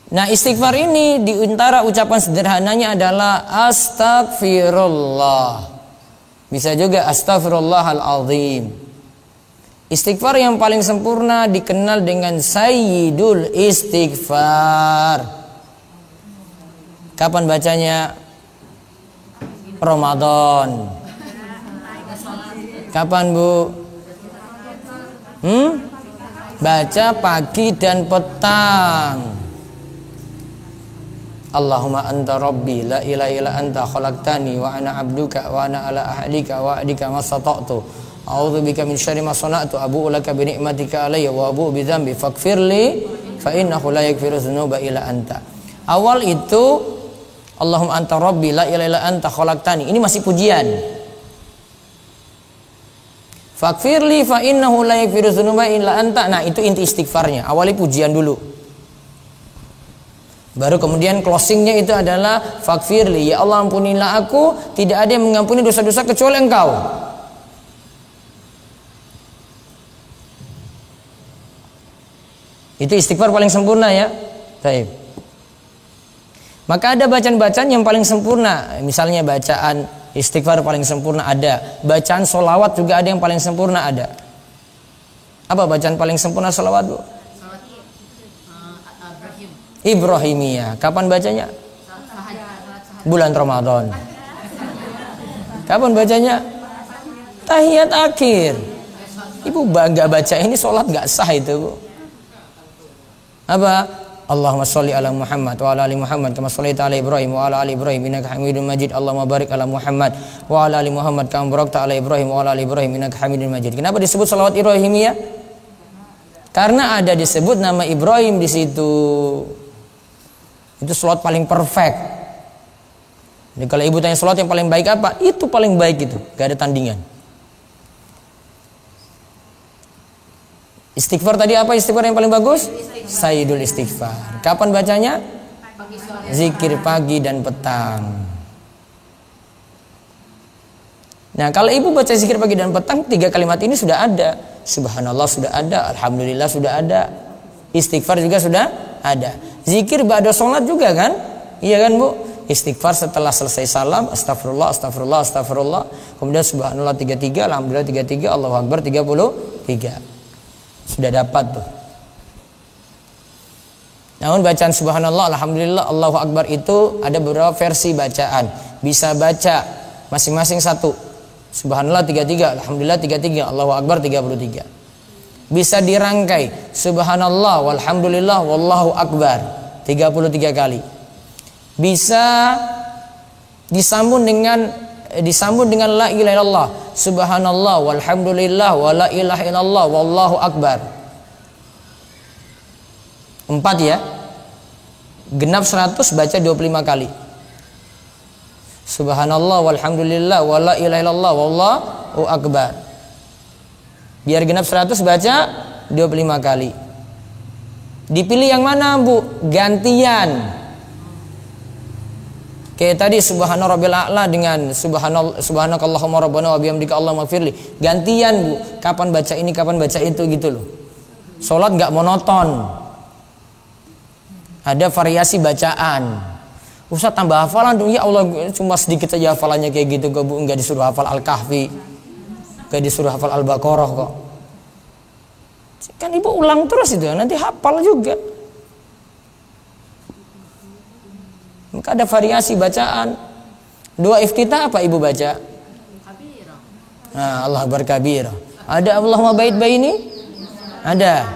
Nah, istighfar ini di antara ucapan sederhananya adalah astagfirullah. Bisa juga astagfirullahal azim. Istighfar yang paling sempurna dikenal dengan sayyidul istighfar. Kapan bacanya? Ramadan. Kapan, Bu? Baca pagi dan petang. Allahumma anta rabbi la ilaha illa anta khalaqtani wa ana abduka wa ana ala ahdika wa ahdika masata'tu a'udzubika min syarri ma sana'tu abu'u laka bi ni'matika alayya wa abu'u bi dzambi faghfirli fa innahu la yaghfiru dzunuba illa anta. Awal itu Allahumma anta rabbi la ilaha illa anta khalaqtani. Ini masih pujian. Faghfirli fa innahu la yaghfiru dzunuba illa anta. Nah, itu inti istighfarnya. Awali pujian dulu. Baru kemudian closingnya itu adalah faghfirli, ya Allah ampunilah aku, tidak ada yang mengampuni dosa-dosa kecuali Engkau. Itu istighfar paling sempurna ya. Baik. Maka ada bacaan-bacaan yang paling sempurna. Misalnya bacaan istighfar paling sempurna ada. Bacaan sholawat juga ada yang paling sempurna ada. Apa bacaan paling sempurna sholawat, Bu? Ibrahimiyah. Kapan bacanya? Bulan Ramadan. Kapan bacanya? Tahiyat akhir. Ibu bangga baca ini, sholat gak sah itu, Bu. Apa? Allahumma sholli ala Muhammad wa ala ali Muhammad kama shallaita ala Ibrahim wa ala ali Ibrahim innaka Hamidum Majid. Allahumma barik ala Muhammad wa ala ali Muhammad kama barakta ala Ibrahim wa ala ali Ibrahim innaka Hamidum Majid. Kenapa disebut shalawat Ibrahimiyah? Karena ada disebut nama Ibrahim di situ. Itu shalawat paling perfect. Jadi kalau ibu tanya shalawat yang paling baik apa? Itu paling baik itu, gak ada tandingan. Istighfar tadi apa istighfar yang paling bagus? Sayyidul istighfar. Kapan bacanya? Zikir pagi dan petang. Nah, kalau ibu baca zikir pagi dan petang, 3 kalimat ini sudah ada. Subhanallah sudah ada, alhamdulillah sudah ada, istighfar juga sudah ada. Zikir ba'da sholat juga kan? Iya kan, Bu? Istighfar setelah selesai salam, astagfirullah, astagfirullah, astagfirullah. Kemudian subhanallah 33, alhamdulillah 33, Allahu akbar 33. Sudah dapat tuh. Namun bacaan subhanallah, alhamdulillah, Allahu akbar itu ada beberapa versi bacaan. Bisa baca masing-masing satu. Subhanallah 33, alhamdulillah 33, Allahu akbar 33. Bisa dirangkai subhanallah walhamdulillah wallahu akbar 33 kali. Bisa disambung dengan disambung dengan la ilaha illallah, subhanallah walhamdulillah wala ilaha illallah wallahu akbar. 4 ya. Genap 100 baca 25 kali. Subhanallah walhamdulillah wala ilaha illallah wallahu akbar. Biar genap 100 baca 25 kali. Dipilih yang mana, Bu? Gantian. Kayak tadi subhana rabbil a'la dengan subhanakallahumma rabbana wa bihamdika allahumma firli. Gantian, Bu. Kapan baca ini, kapan baca itu gitu loh. Salat enggak monoton. Ada variasi bacaan. Ustaz tambah hafalan dong. Ya Allah, cuma sedikit saja hafalannya kayak gitu kok, Bu. Enggak disuruh hafal Al-Kahfi. Enggak disuruh hafal Al-Baqarah kok. Kan Ibu ulang terus itu, nanti hafal juga. Maka ada variasi bacaan. Doa iftitah apa Ibu baca? Nah, Allah Akbar kabira. Ada Allahumma bait baini? Ada.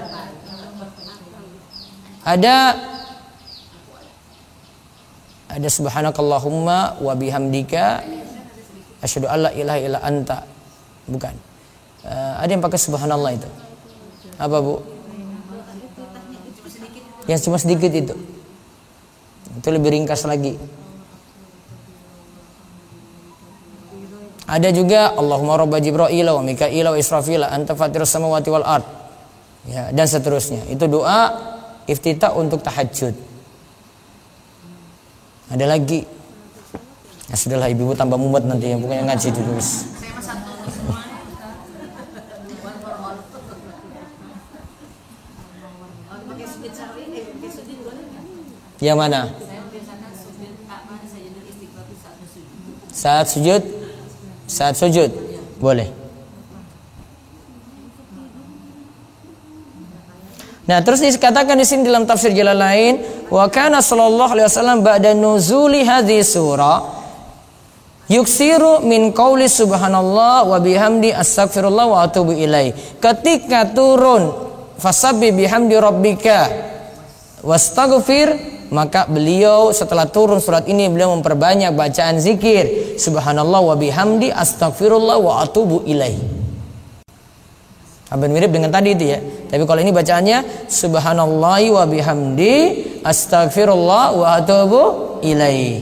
Ada subhanakallahumma wa bihamdika asyhadu alla ilaha illa anta. Bukan. Ada yang pakai subhanallah itu. Apa, Bu? Yang cuma sedikit itu. Itu lebih ringkas lagi. Ada juga Allahumma rabba Jibril wa Mikail wa Israfil anta fatirus samawati wal ard. Ya, dan seterusnya. Itu doa iftitah untuk tahajud. Ada lagi. Ya sudahlah, Ibu tambah mumet nanti yang pokoknya ngaji dulu. Yang mana? Saat sujud? Saat sujud? Boleh. Nah, terus dikatakan di sini dalam tafsir Jalalain, wa kana sallallahu alaihi wasallam ba'da nuzuli hadhihi surah yuksiru min qauli subhanallah wa bihamdi astaghfirullah wa atubu ilaih. Ketika turun fasabbi bihamdi rabbika wastaghfir, maka beliau setelah turun surat ini beliau memperbanyak bacaan zikir subhanallah wa bihamdi astaghfirullah wa atubu ilaih. Hampir mirip dengan tadi itu ya. Tapi kalau ini bacaannya subhanallahi wa bihamdi astaghfirullah wa atubu ilaih.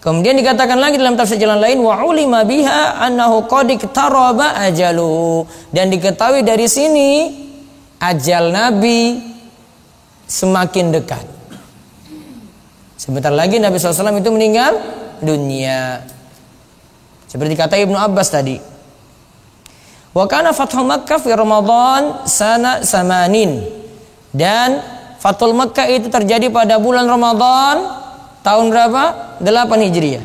Kemudian dikatakan lagi dalam tafsir jalan lain wa ulima biha annahu qad iktaraba ajaluhu, dan diketahui dari sini ajal Nabi semakin dekat. Sebentar lagi Nabi SAW itu meninggal dunia. Seperti kata Ibnu Abbas tadi. Wa kana fathu Makkah fi Ramadan sana samanin, dan Fathul Makkah itu terjadi pada bulan Ramadan tahun berapa? 8 Hijriah.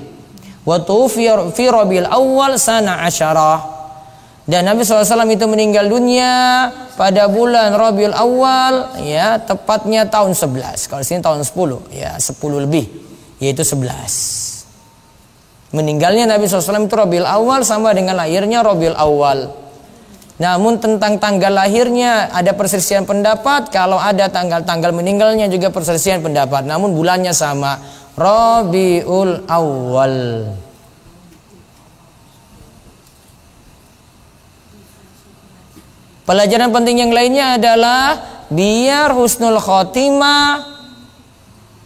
Wa tuwfiya fi Rabiul Awwal sana asyarah. Dan Nabi SAW itu meninggal dunia pada bulan Rabiul Awwal, ya, tepatnya tahun 11. Kalau sini tahun 10, ya 10 lebih, yaitu 11. Meninggalnya Nabi SAW itu Rabiul Awwal sama dengan lahirnya Rabiul Awwal. Namun tentang tanggal lahirnya ada perselisihan pendapat. Kalau ada tanggal meninggalnya juga perselisihan pendapat. Namun bulannya sama, Rabiul Awwal. Pelajaran penting yang lainnya adalah biar husnul khotimah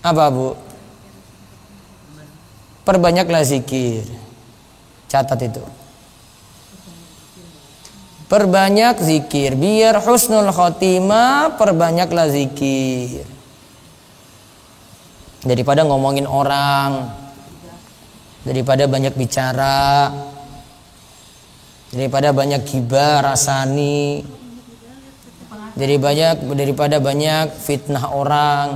apa, Bu? Perbanyaklah zikir. Catat itu. Perbanyak zikir. Biar husnul khotimah, perbanyaklah zikir. Daripada ngomongin orang, daripada banyak bicara, daripada banyak gibah rasani, daripada banyak fitnah orang.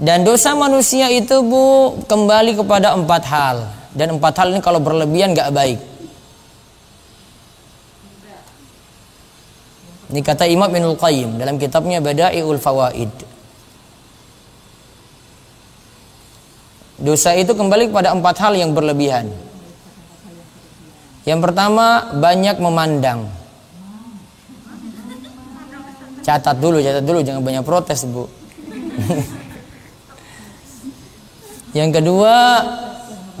Dan dosa manusia itu, Bu, kembali kepada 4 hal. Dan 4 hal ini kalau berlebihan gak baik. Ini kata Imam Ibnul Qayyim dalam kitabnya Bada'iul Fawaid. Dosa itu kembali kepada 4 hal yang berlebihan. Yang pertama, banyak memandang. Catat dulu, jangan banyak protes, Bu. Yang kedua,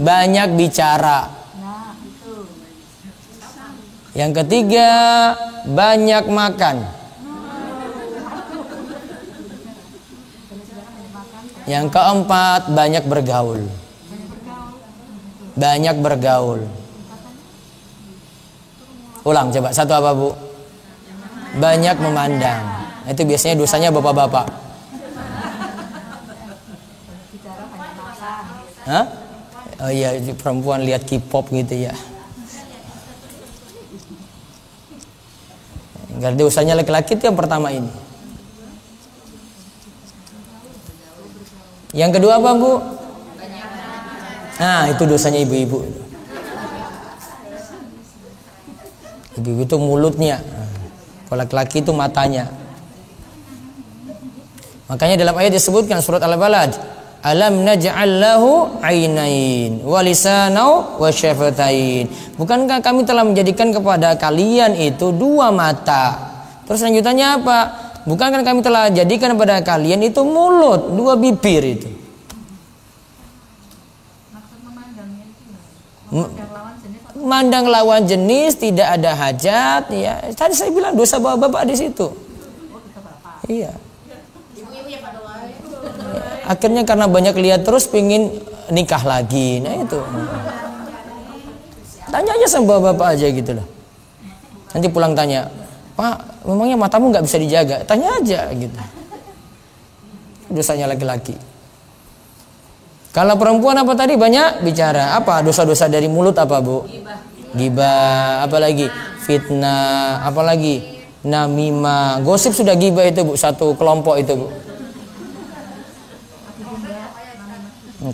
banyak bicara. Yang ketiga, banyak makan. Yang keempat, banyak bergaul. Banyak bergaul. Ulang coba, satu apa, Bu? Banyak memandang. Itu biasanya dosanya bapak-bapak. Hah? Oh iya, perempuan lihat K-pop gitu ya. Enggak, dosanya laki-laki itu yang pertama ini. Yang kedua apa, Bu? Nah, itu dosanya ibu-ibu. Ibu-ibu itu mulutnya. Kalau laki-laki itu matanya. Makanya dalam ayat disebutkan surat Al-Balad, alam naj'al lahu 'ainain wa lisanan wa syafatain. Bukankah kami telah menjadikan kepada kalian itu dua mata? Terus lanjutannya apa? Bukankah kami telah jadikan kepada kalian itu mulut, dua bibir itu? Maksud memandangnya itu Mandang lawan jenis tidak ada hajat, ya. Tadi saya bilang dosa bapak di situ. Iya. Akhirnya karena banyak lihat terus pingin nikah lagi. Nah itu. Tanya aja sama bapak aja gitu loh. Nanti pulang tanya, Pak, memangnya matamu nggak bisa dijaga? Tanya aja gitu. Dosanya laki-laki. Kalau perempuan apa tadi? Banyak bicara. Apa dosa-dosa dari mulut apa, Bu? Gibah. Apa lagi? Fitnah. Apa lagi? Namimah. Gosip sudah gibah itu, Bu. Satu kelompok itu, Bu.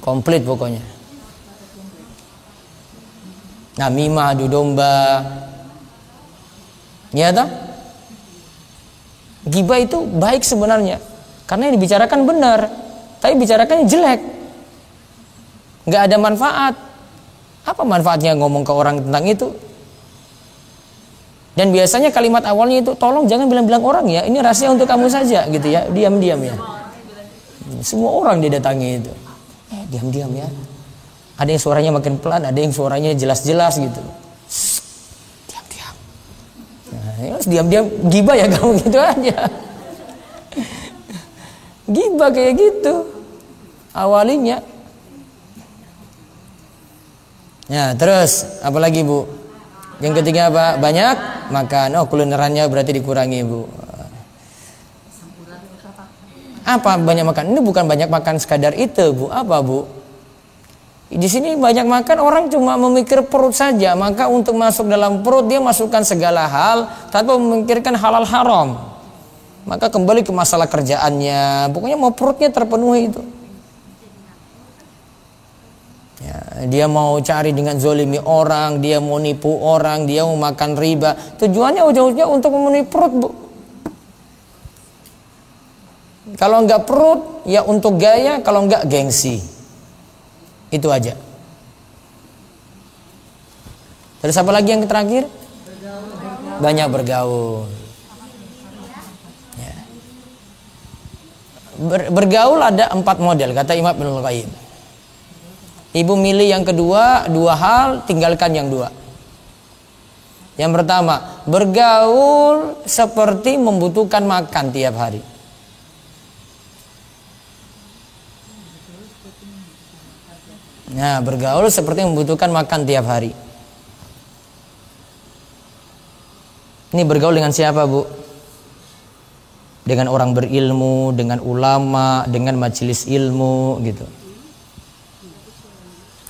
Komplit pokoknya. Namimah, adu domba. Ya toh? Gibah itu baik sebenarnya. Karena yang dibicarakan benar. Tapi bicarakan jelek. Nggak ada manfaat. Apa manfaatnya ngomong ke orang tentang itu? Dan biasanya kalimat awalnya itu, tolong jangan bilang-bilang orang ya, ini rahasia untuk kamu saja gitu ya, diam-diam ya. Semua orang didatangi itu. Diam-diam ya. Ada yang suaranya makin pelan, ada yang suaranya jelas-jelas gitu. Diam-diam. Nah, ya, diam-diam gibah ya kamu gitu aja. Gibah kayak gitu. Awalnya. Ya, terus apalagi, Bu? Yang ketiga apa? Banyak makan. Oh, kulinerannya berarti dikurangi, Bu. Apa banyak makan? Ini bukan banyak makan sekadar itu, Bu. Apa, Bu? Di sini banyak makan orang cuma memikir perut saja. Maka untuk masuk dalam perut dia masukkan segala hal tanpa memikirkan halal haram. Maka kembali ke masalah kerjaannya. Pokoknya mau perutnya terpenuhi itu. Ya, dia mau cari dengan zolimi orang, dia mau nipu orang, dia mau makan riba. Tujuannya ujung-ujungnya untuk memenuhi perut, Bu. Kalau enggak perut, ya untuk gaya, kalau enggak gengsi. Itu aja. Terus apa lagi yang terakhir? Banyak bergaul. Ya. Bergaul ada 4 model, kata Imam Ibnul Qayyim. Ibu milih yang kedua, 2 hal, tinggalkan yang 2. Yang pertama, bergaul seperti membutuhkan makan tiap hari. Nah, bergaul seperti membutuhkan makan tiap hari. Ini bergaul dengan siapa, Bu? Dengan orang berilmu, dengan ulama, dengan majelis ilmu gitu.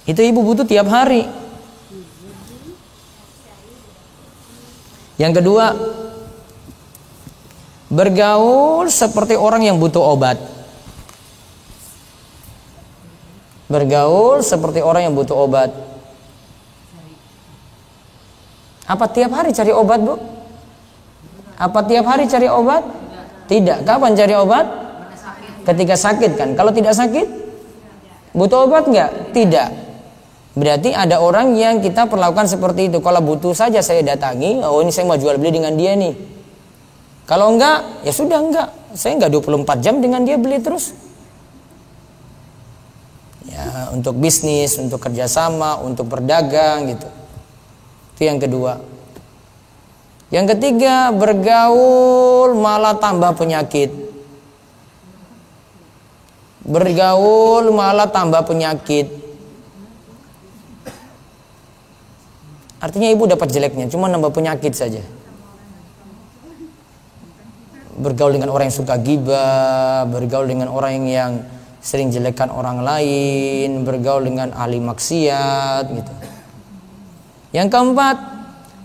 Itu ibu butuh tiap hari. Yang kedua, bergaul seperti orang yang butuh obat. Bergaul seperti orang yang butuh obat. Apa tiap hari cari obat, Bu? Apa tiap hari cari obat? Tidak. Kapan cari obat? Ketika sakit kan. Kalau tidak sakit, butuh obat enggak? Tidak. Berarti ada orang yang kita perlakukan seperti itu. Kalau butuh saja saya datangi, oh ini saya mau jual beli dengan dia nih. Kalau enggak, ya sudah enggak. Saya enggak 24 jam dengan dia, beli terus. Ya, untuk bisnis, untuk kerjasama, untuk berdagang gitu. Itu yang kedua. Yang ketiga, bergaul malah tambah penyakit. Bergaul malah tambah penyakit. Artinya ibu dapat jeleknya, cuma nambah penyakit saja. Bergaul dengan orang yang suka ghibah, bergaul dengan orang yang sering jelekkan orang lain, bergaul dengan ahli maksiat gitu. Yang keempat,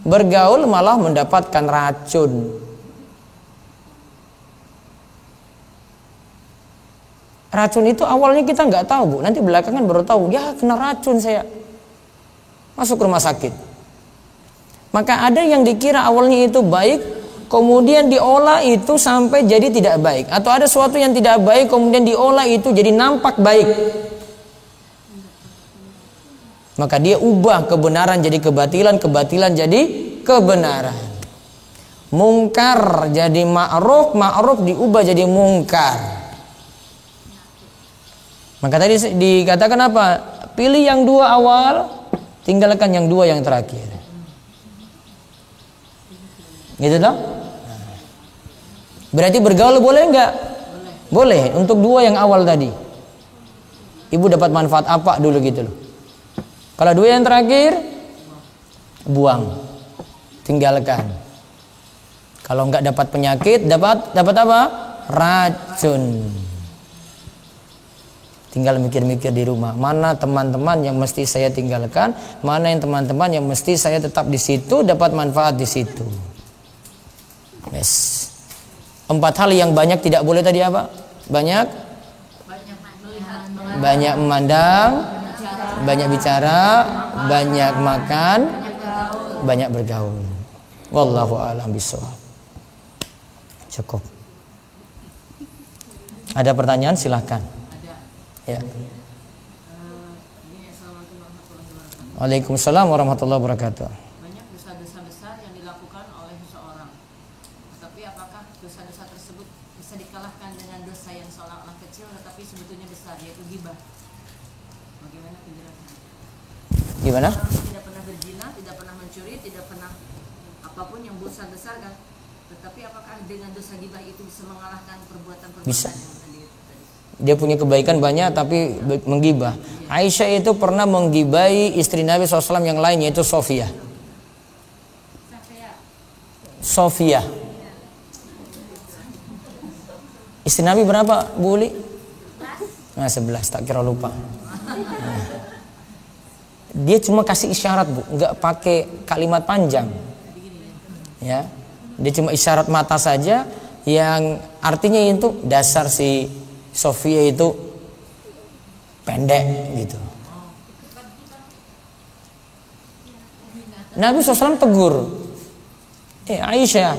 bergaul malah mendapatkan racun. Racun itu awalnya kita nggak tahu, Bu. Nanti belakangan baru tahu, ya kena racun saya. Masuk rumah sakit. Maka ada yang dikira awalnya itu baik, kemudian diolah itu sampai jadi tidak baik. Atau ada sesuatu yang tidak baik, kemudian diolah itu jadi nampak baik. Maka dia ubah kebenaran jadi kebatilan, kebatilan jadi kebenaran. Mungkar jadi ma'ruf, ma'ruf diubah jadi mungkar. Maka tadi dikatakan apa? Pilih yang dua awal, tinggalkan yang dua yang terakhir. Gitu toh? Berarti bergaul boleh enggak? Boleh. Untuk dua yang awal tadi. Ibu dapat manfaat apa dulu gitu loh. Kalau dua yang terakhir, buang. Tinggalkan. Kalau enggak dapat penyakit, dapat apa? Racun. Tinggal mikir-mikir di rumah, mana teman-teman yang mesti saya tinggalkan, mana yang teman-teman yang mesti saya tetap di situ, dapat manfaat di situ. Yes. 4 hal yang banyak tidak boleh tadi apa? Banyak memandang, banyak bicara, banyak makan, banyak bergaul. Wallahu a'lam bishawab. Cukup. Ada pertanyaan silahkan. Ya. Waalaikumsalam warahmatullahi wabarakatuh. Banyak dosa-dosa besar yang dilakukan oleh seseorang. Tapi apakah dosa-dosa tersebut bisa dikalahkan dengan dosa yang seolah-olah kecil tetapi sebetulnya besar, yaitu ghibah? Bagaimana penjelasannya? Gimana? Orang tidak pernah berzina, tidak pernah mencuri, tidak pernah apapun yang dosa besar kan. Tetapi apakah dengan dosa ghibah itu bisa mengalahkan perbuatan-perbuatan Bisa. yang tadi? Dia punya kebaikan banyak tapi menggibah. Aisyah itu pernah menggibahi istri Nabi SAW yang lain, yaitu Sofia. Sofia. Istri Nabi berapa, Bu Uli? Nah, 11, tak kira lupa. Nah. Dia cuma kasih isyarat, Bu, nggak pakai kalimat panjang. Ya, dia cuma isyarat mata saja, yang artinya itu dasar si Sofia itu pendek gitu. Nabi SAW tegur, Aisyah,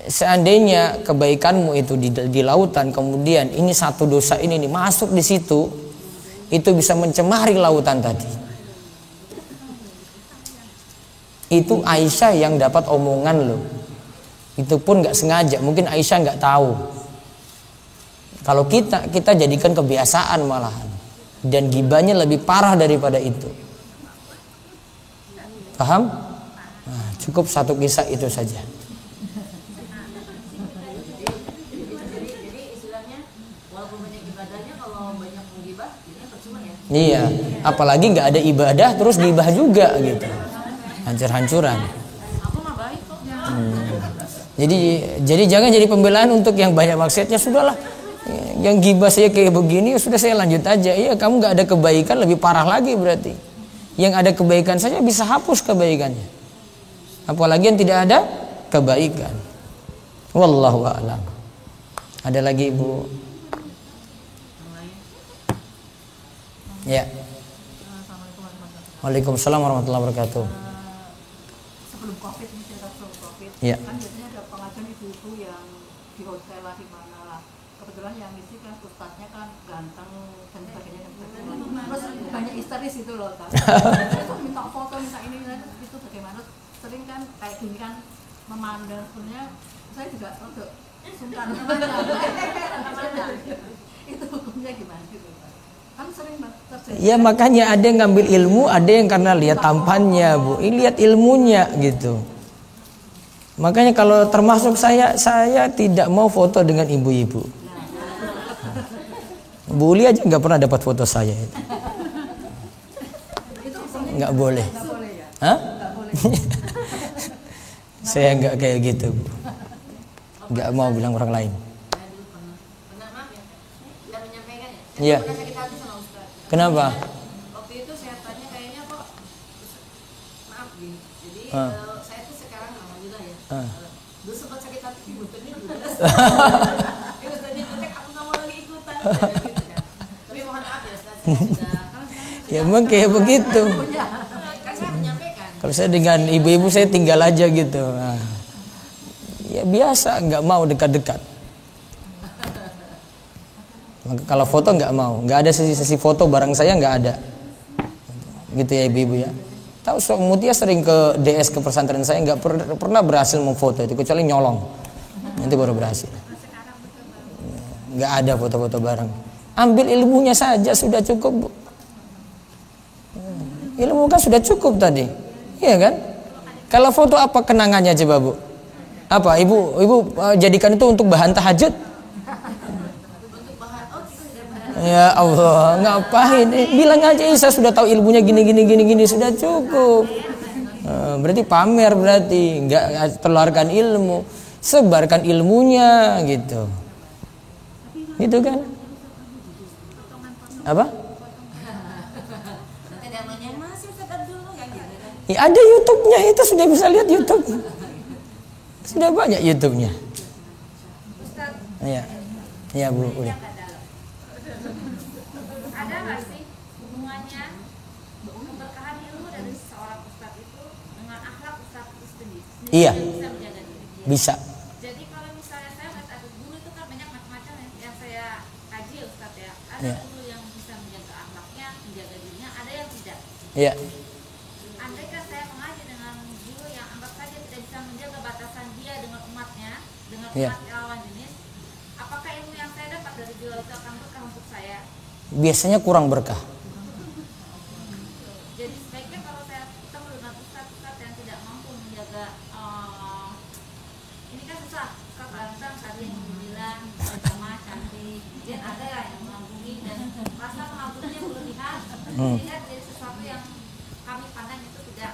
seandainya kebaikanmu itu di lautan, kemudian ini satu dosa ini nih, masuk di situ, itu bisa mencemari lautan tadi. Itu Aisyah yang dapat omongan loh. Itu pun nggak sengaja, mungkin Aisyah nggak tahu. Kalau kita jadikan kebiasaan malahan, dan gibahnya lebih parah daripada itu. Paham? Nah, cukup satu kisah itu saja. Jadi istilahnya walaupun banyak ibadahnya, kalau banyak menggibah, ini percuma ya? Iya, apalagi nggak ada ibadah terus gibah juga gitu, hancur-hancuran. Aku mah baik kok. Jadi jangan jadi pembelaan untuk yang banyak maksiatnya. Sudahlah, yang gibah saya kayak begini, sudah saya lanjut aja. Iya, kamu nggak ada kebaikan, lebih parah lagi berarti. Yang ada kebaikan saja bisa hapus kebaikannya, apalagi yang tidak ada kebaikan. Wallahu a'lam. Ada lagi, Ibu? Ya. Waalaikumsalam warahmatullahi wabarakatuh. Sebelum COVID, cerita sebelum COVID, Ya. kan biasanya ada pengajian ibu-ibu yang di hotel lah, di mana lah. Kebetulan yang isi kan ustadznya kan ganteng dan sebagainya dan sebagainya. Terus banyak histeris itu loh, kan. Terus minta foto, minta ini, itu bagaimana? Sering kan kayak gini kan, memandang sebenarnya saya juga untuk sungkan itu hukumnya gimana gitu Pak? Kan sering terjadi. Ya makanya ada yang ngambil ilmu, ada yang karena lihat tampannya Bu, ini lihat ilmunya gitu. Makanya kalau termasuk saya tidak mau foto dengan ibu-ibu. Bu Uli aja nggak pernah dapat foto saya itu. Nggak boleh. Hah? Saya nggak kayak gitu Bu. Nggak mau bilang orang lain. Pernah maaf ya, tidak menyampaikan ya. Iya. Pernah sakit hati sama Ustaz. Kenapa? Waktu itu saya tanya kayaknya kok maaf gini. Jadi saya tuh sekarang alhamdulillah ya. Dulu sempat sakit hati di bututnya juga. Itu tadi tek aku nggak mau lagi ikutan. Gitu kan. Tapi mohon maaf ya Ustaz, saya sudah. Ya memang kayak begitu. Kan saya menyampaikan. Kalau saya dengan ibu-ibu saya tinggal aja gitu. Nah, ya biasa, nggak mau dekat-dekat. Maka kalau foto nggak mau, nggak ada sesi foto bareng saya nggak ada. Gitu ya ibu-ibu ya. Tahu Sok Mutia sering ke DS ke pesantren saya nggak pernah berhasil memfoto itu kecuali nyolong. Nanti baru berhasil. Nggak ada foto-foto bareng. Ambil ilmunya saja sudah cukup Bu. Ilmu kan sudah cukup tadi, iya kan? Kalau foto apa kenangannya coba Bu? Apa ibu jadikan itu untuk bahan tahajud? Ya Allah, ngapain? Bilang aja saya sudah tahu ilmunya gini sudah cukup. Berarti pamer berarti nggak telarkan ilmu, sebarkan ilmunya gitu, gitu kan? Apa? Ya ada YouTube-nya, itu sudah bisa lihat YouTube. Sudah banyak YouTube-nya. Iya. Iya Bu. Udah. Ada nggak sih hubungannya keberkahan ilmu dari seorang ustadz itu dengan akhlak ustadz itu sendiri? Iya. Bisa menjaga diri dia. Bisa. Jadi kalau misalnya saya melihat guru itu kan banyak macam-macam yang saya kaji ustadz ya. Ada Iya. guru yang bisa menjaga akhlaknya, menjaga dirinya, ada yang tidak. Iya. Andaikan saya mengaji dengan guru yang anggap saja tidak bisa menjaga batasan dia dengan umatnya, dengan Iya. umat lawan jenis, apakah ilmu yang saya dapat dari beliau itu akan berkah untuk saya? Biasanya kurang berkah. Jadi sebaiknya kalau saya ketemu dengan ustadz yang tidak mampu menjaga ini kan susah, ustadz ganteng, tadi yang bilang sama cantik, dan ada yang mengagumi dan rasa mengagumnya berlebihan, sehingga jadi sesuatu yang kami pandang itu tidak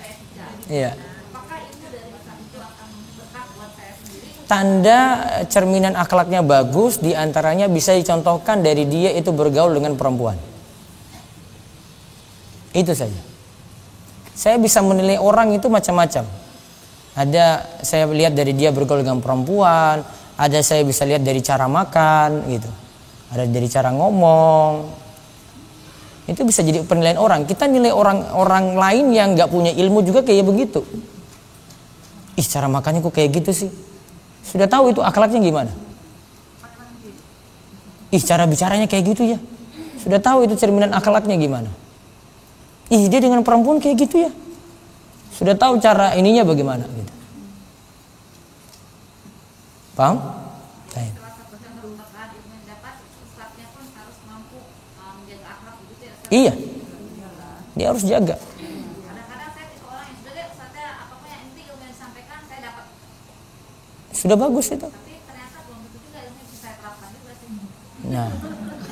etika. Iya. Apakah ilmu dari ustadz itu akan berkah buat saya sendiri? Tanda cerminan akhlaknya bagus diantaranya bisa dicontohkan dari dia itu bergaul dengan perempuan. Itu saja. Saya bisa menilai orang itu macam-macam. Ada saya lihat dari dia bergaul dengan perempuan, ada saya bisa lihat dari cara makan gitu. Ada dari cara ngomong. Itu bisa jadi penilaian orang. Kita nilai orang lain yang nggak punya ilmu juga kayak begitu. Ih, cara makannya kok kayak gitu sih? Sudah tahu itu akhlaknya gimana? Ih, cara bicaranya kayak gitu ya. Sudah tahu itu cerminan akhlaknya gimana? Ih, dia dengan perempuan kayak gitu ya. Sudah tahu cara ininya bagaimana gitu. Paham? Baik. Salah satu yang berkah ilmu yang dapat, ustadznya pun harus mampu menjaga akhlak begitu ya. Iya. Dia harus jaga. Kadang-kadang saya tipe orang yang sudah deh ustadznya apapun yang inti ilmu yang disampaikan saya dapat, Sudah bagus itu. tapi ternyata belum tentu juga ilmu yang bisa saya terapkan juga sih. Nah,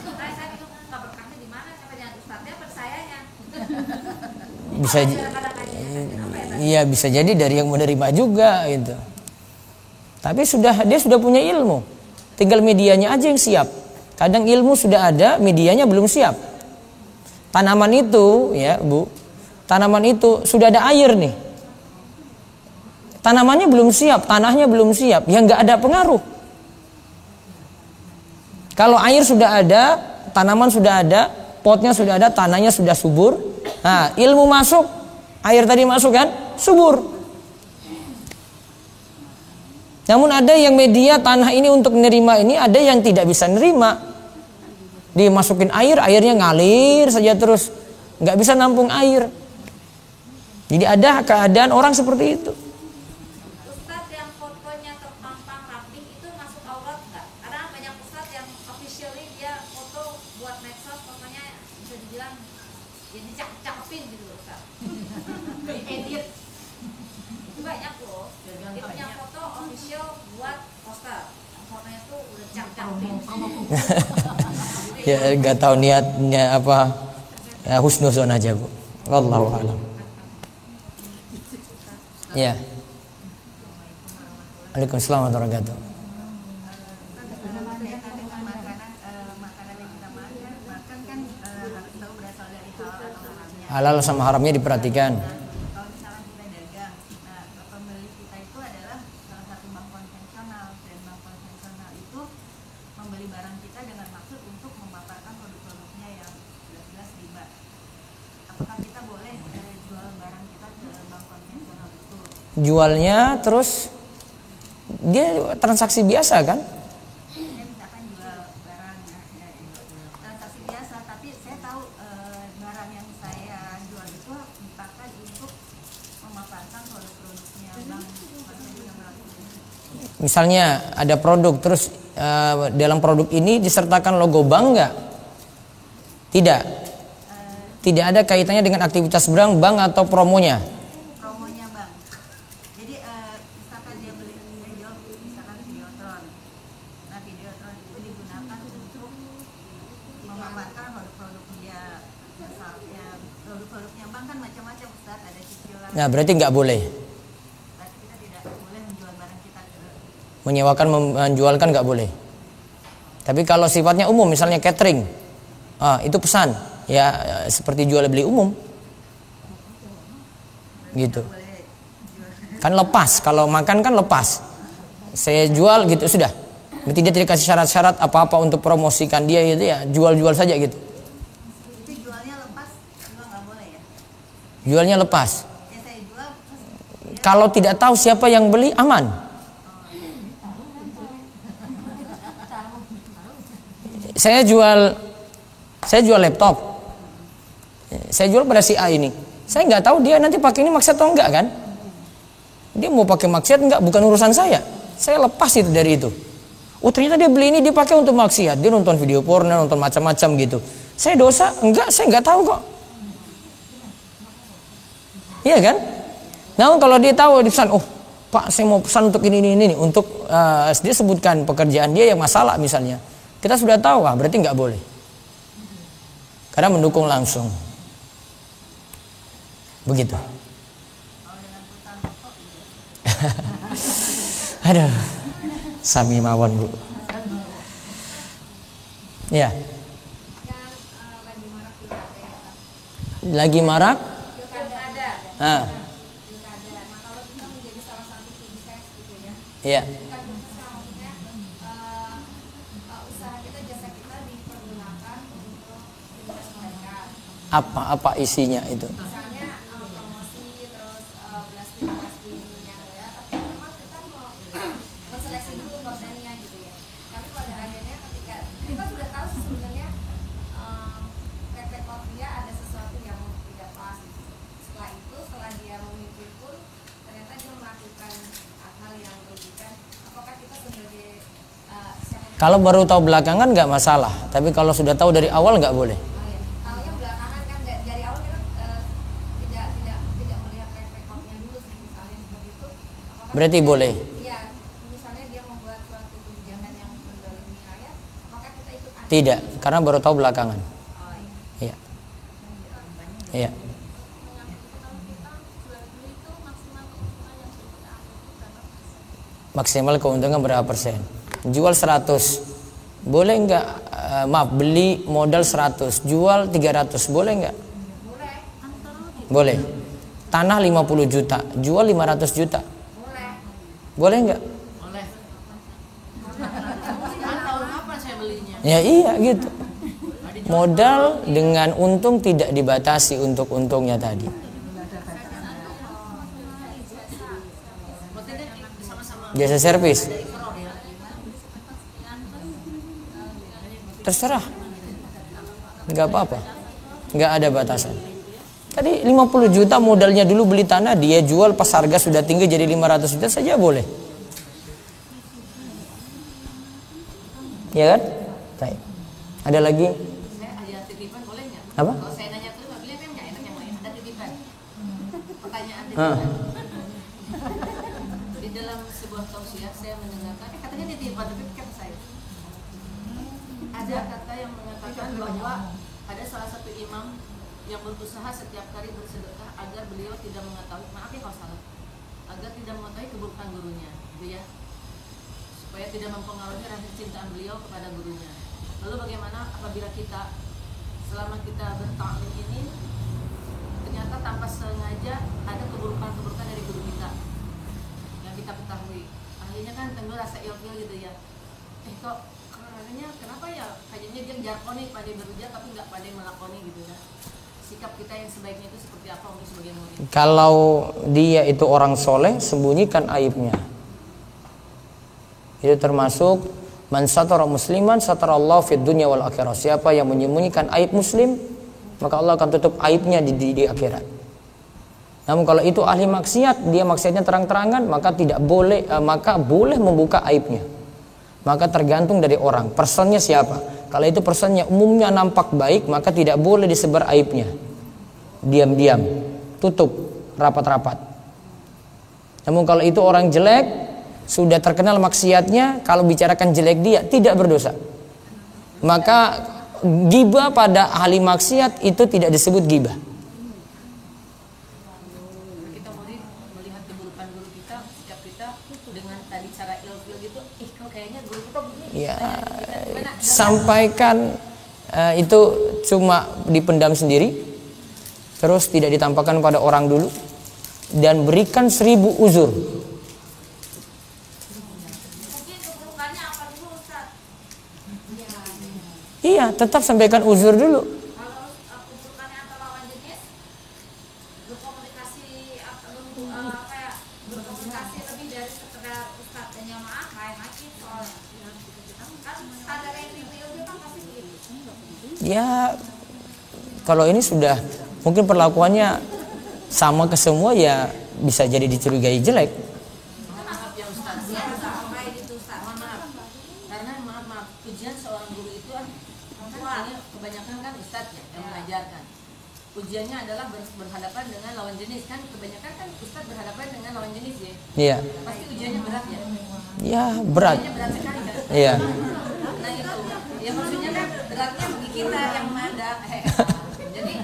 Makanya saya bingung nggak berkahnya di mana, siapa jangan ustadznya apa sayanya. bisa Kadang-kadang aja apa ya? iya bisa jadi dari yang menerima juga gitu. Tapi dia sudah punya ilmu. Tinggal medianya aja yang siap. Kadang ilmu sudah ada, medianya belum siap. Tanaman itu ya, Bu. Tanaman itu sudah ada air nih. Tanamannya belum siap, tanahnya belum siap, ya nggak ada pengaruh. Kalau air sudah ada, tanaman sudah ada, potnya sudah ada, tanahnya sudah subur. Nah, ilmu masuk, air tadi masuk kan, subur. Namun ada yang media tanah ini untuk menerima ini, ada yang tidak bisa nerima. Dimasukin air, airnya ngalir saja terus, nggak bisa nampung air. Jadi ada keadaan orang seperti itu. bilang ya dicakepin gitu loh Ustaz. Diedit. Itu banyak loh. Dia punya foto official buat poster. Fotonya tuh udah cakepin. Ya nggak tahu niatnya apa. Ya, husnuzon aja Bu. Wallahu a'lam. Ya. Waalaikumsalam warahmatullahi wabarakatuh. Halal sama haramnya diperhatikan. Kalau misalnya kita dagang, nah pembeli kita itu adalah salah satu bank konvensional, dan bank konvensional itu membeli barang kita dengan maksud untuk memaparkan produk-produknya yang jelas-jelas riba. Apakah kita boleh jual barang kita ke bank konvensional itu? Jualnya terus dia transaksi biasa kan? Saya misalkan jual barang transaksi biasa, tapi saya tahu barang yang saya jual itu dipakai untuk memaparkan produk-produknya bank konvensional. Misalnya ada produk terus dalam produk ini disertakan logo bank nggak? Tidak. Tidak ada kaitannya dengan aktivitas bank atau promonya. Promonya bang. Jadi misalkan dia jual misalkan Videotron. Nah Videotron itu digunakan untuk memaparkan produk-produk dia. Misalnya produk-produknya bank kan macam-macam Ustaz, ada cicilan. Nah berarti nggak boleh. Berarti kita tidak boleh menjual barang kita ke Menyewakan menjualkan nggak boleh. Tapi kalau sifatnya umum misalnya catering, itu pesan ya seperti jual beli umum gitu. Kan lepas, kalau makan kan lepas. Saya jual gitu sudah. Tidak dikasih syarat-syarat apa-apa untuk promosikan dia gitu ya, jual-jual saja gitu. itu jualnya lepas juga nggak boleh ya? Jualnya lepas. Ya saya jual terus Kalau tidak tahu siapa yang beli aman. Saya jual laptop. Saya jual pada si A ini. Saya nggak tahu dia nanti pakai ini maksiat atau enggak kan? Dia mau pakai maksiat enggak, bukan urusan saya. Saya lepas itu dari itu. Oh ternyata dia beli ini dipakai untuk maksiat. Dia nonton video porno, nonton macam-macam gitu. Saya dosa? Enggak, saya nggak tahu kok. Iya kan? Namun kalau dia tahu di pesan, oh Pak saya mau pesan untuk ini untuk dia sebutkan pekerjaan dia yang masalah misalnya. Kita sudah tahu, berarti nggak boleh. Karena mendukung langsung. Begitu. Aduh, sami mawon Bu. Ya. Lagi marak? Ah. Iya. Apa isinya itu? Misalnya promosi terus blasting yang ya, tapi memang kita mau menseleksi dulu kontennya gitu ya. Tapi pada akhirnya ketika kita sudah tahu sebenarnya track record dia ada sesuatu yang tidak pas. Setelah itu, setelah dia memikir pun ternyata dia melakukan hal yang merugikan. Apakah kita sebagai siapa? Kalau baru tahu belakangan nggak masalah, tapi kalau sudah tahu dari awal nggak boleh. Berarti boleh. Iya, misalnya dia membuat suatu kebijakan yang mendolimi rakyat, maka kita ikut andil. Tidak, karena baru tahu belakangan. Iya. Iya. Maksimal keuntungan berapa persen? Jual 100. Boleh enggak? Maaf, beli modal 100, jual 300, boleh enggak? Boleh. Tanah 50 juta, jual 500 juta. Boleh enggak? Boleh. Kan tahun apa saya belinya? Ya iya gitu. Modal dengan untung tidak dibatasi untuk untungnya tadi. Jasa servis. Terserah. Enggak apa-apa. Enggak ada batasan. Tadi 50 juta modalnya dulu beli tanah, dia jual pas harga sudah tinggi jadi 500 juta saja boleh. Ya kan? Baik. Ada lagi? Saya hadiah titipan boleh nggak? Apa? Kalau saya nanya terus, beliau memang nggak enak yang lain. Ada titipan. Pertanyaan Ah. titipan. Di dalam sebuah tausiah saya mendengarkan, katanya titipan, tapi kata saya. Ada kata yang mengatakan bahwa ada salah satu imam yang berusaha setiap kali bersedekah agar beliau tidak mengetahui, maaf ya kalau salah, agar tidak mengetahui keburukan gurunya, gitu ya, supaya tidak mempengaruhi rasa cintaan beliau kepada gurunya. Lalu bagaimana apabila kita selama kita bertaklim ini ternyata tanpa sengaja ada keburukan-keburukan dari guru kita yang kita ketahui, akhirnya kan timbul rasa ilfil gitu ya, kok kayaknya kenapa ya, kayaknya dia jarkoni pandai berujar tapi nggak pandai melakoni gitu ya. Sikap kita yang sebaiknya itu seperti apa untuk sebagian murid? Kalau dia itu orang soleh, sembunyikan aibnya. Itu termasuk man satara musliman satarallahu fid dunya wal akhirah. Siapa yang menyembunyikan aib muslim, maka Allah akan tutup aibnya di akhirat. Namun kalau itu ahli maksiat, dia maksiatnya terang-terangan, maka tidak boleh, maka boleh membuka aibnya. Maka tergantung dari orang, personnya siapa. Kalau itu personnya umumnya nampak baik, maka tidak boleh disebar aibnya. Diam-diam, tutup rapat-rapat. Namun kalau itu orang jelek, sudah terkenal maksiatnya, kalau bicarakan jelek dia tidak berdosa. Maka ghibah pada ahli maksiat itu tidak disebut ghibah. Kita murid melihat keburukan guru kita, sikap kita dengan tadi cara ilfil gitu, kok kayaknya guru kita begini. Ya, sampaikan itu cuma dipendam sendiri, terus tidak ditampakkan pada orang dulu, dan berikan 1000 uzur. Mungkin keburukannya apa dulu Ustaz? Iya, tetap sampaikan uzur dulu. Kalau keburukannya antara lawan jenis, berkomunikasi berkomunikasi lebih dari sekedar Ustaz dan jamaah, lain lagi soalnya. Kan standar yang itu kan pasti begitu. Ya, kalau ini sudah mungkin perlakuannya sama ke semua, ya bisa jadi dicurigai jelek. Maaf ya Ustaz, Sampai gitu Ustaz. mohon maaf. Karena maaf, pujian seorang guru itu kan kebanyakan kan Ustaz ya, yang mengajarkan. Pujiannya adalah berhadapan dengan lawan jenis, kan kebanyakan kan Ustaz berhadapan dengan lawan jenis ya. Iya. Pasti ujiannya berat ya. Ya, berat. Ujiannya berat sekali kan. Iya. Nah itu, ya maksudnya kan beratnya bagi kita yang memandang. Jadi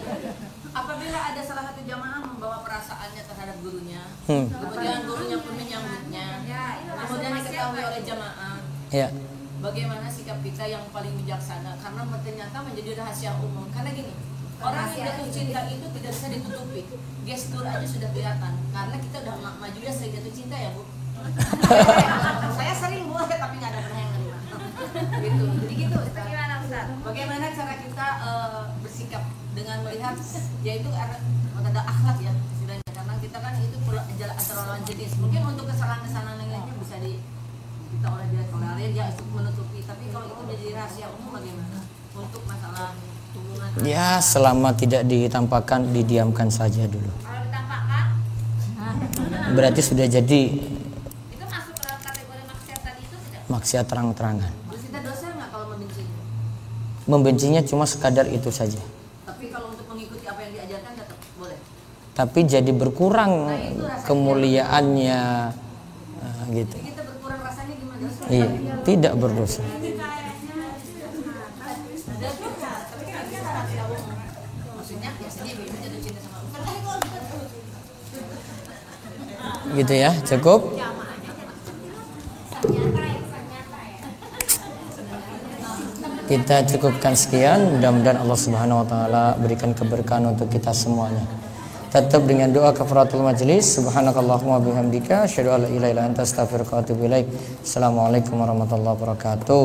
apabila ada salah satu jamaah membawa perasaannya terhadap gurunya, kemudian gurunya pun menyambutnya, kemudian diketahui oleh jamaah, Iya. bagaimana sikap kita yang paling bijaksana? Karena ternyata menjadi rahasia umum. Karena gini, orang yang jatuh cinta itu tidak bisa ditutupi. Gestur aja sudah kelihatan. Karena kita udah maju ya sering jatuh cinta ya Bu. Saya sering Bu, tapi nggak ada pernah yang nerima. Gitu. Jadi gitu. Gimana Ustaz? Bagaimana cara kita bersikap dengan melihat, yaitu ada akhlak ya istilahnya, karena kita kan itu antara lawan jenis. Mungkin untuk kesalahan-kesalahan lainnya bisa kita oleh dia untuk menutupi, tapi kalau itu menjadi rahasia umum bagaimana untuk masalah hubungan? Ya, selama tidak ditampakkan, didiamkan saja dulu. Kalau ditampakkan, Berarti sudah jadi itu masuk ke dalam kategori maksiat tadi itu tidak? maksiat terang-terangan. Terus kita dosa nggak kalau membencinya? Membencinya cuma sekadar itu saja. Tapi kalau untuk mengikuti apa yang diajarkan tetap boleh. Tapi jadi berkurang kemuliaannya, gitu. Jadi kita berkurang rasanya gimana? Iya, tidak berdosa. Maksudnya biasanya ibu jatuh cinta sama Ustaz. Gitu ya, cukup. Kita cukupkan sekian. Mudah-mudahan Allah Subhanahu wa taala berikan keberkahan untuk kita semuanya. Tetap dengan doa kafaratul majlis. Subhanakallahumma bihamdika asyhadu an la ilaha illa anta astaghfiruka wa atubu ilaik. Assalamualaikum warahmatullahi wabarakatuh.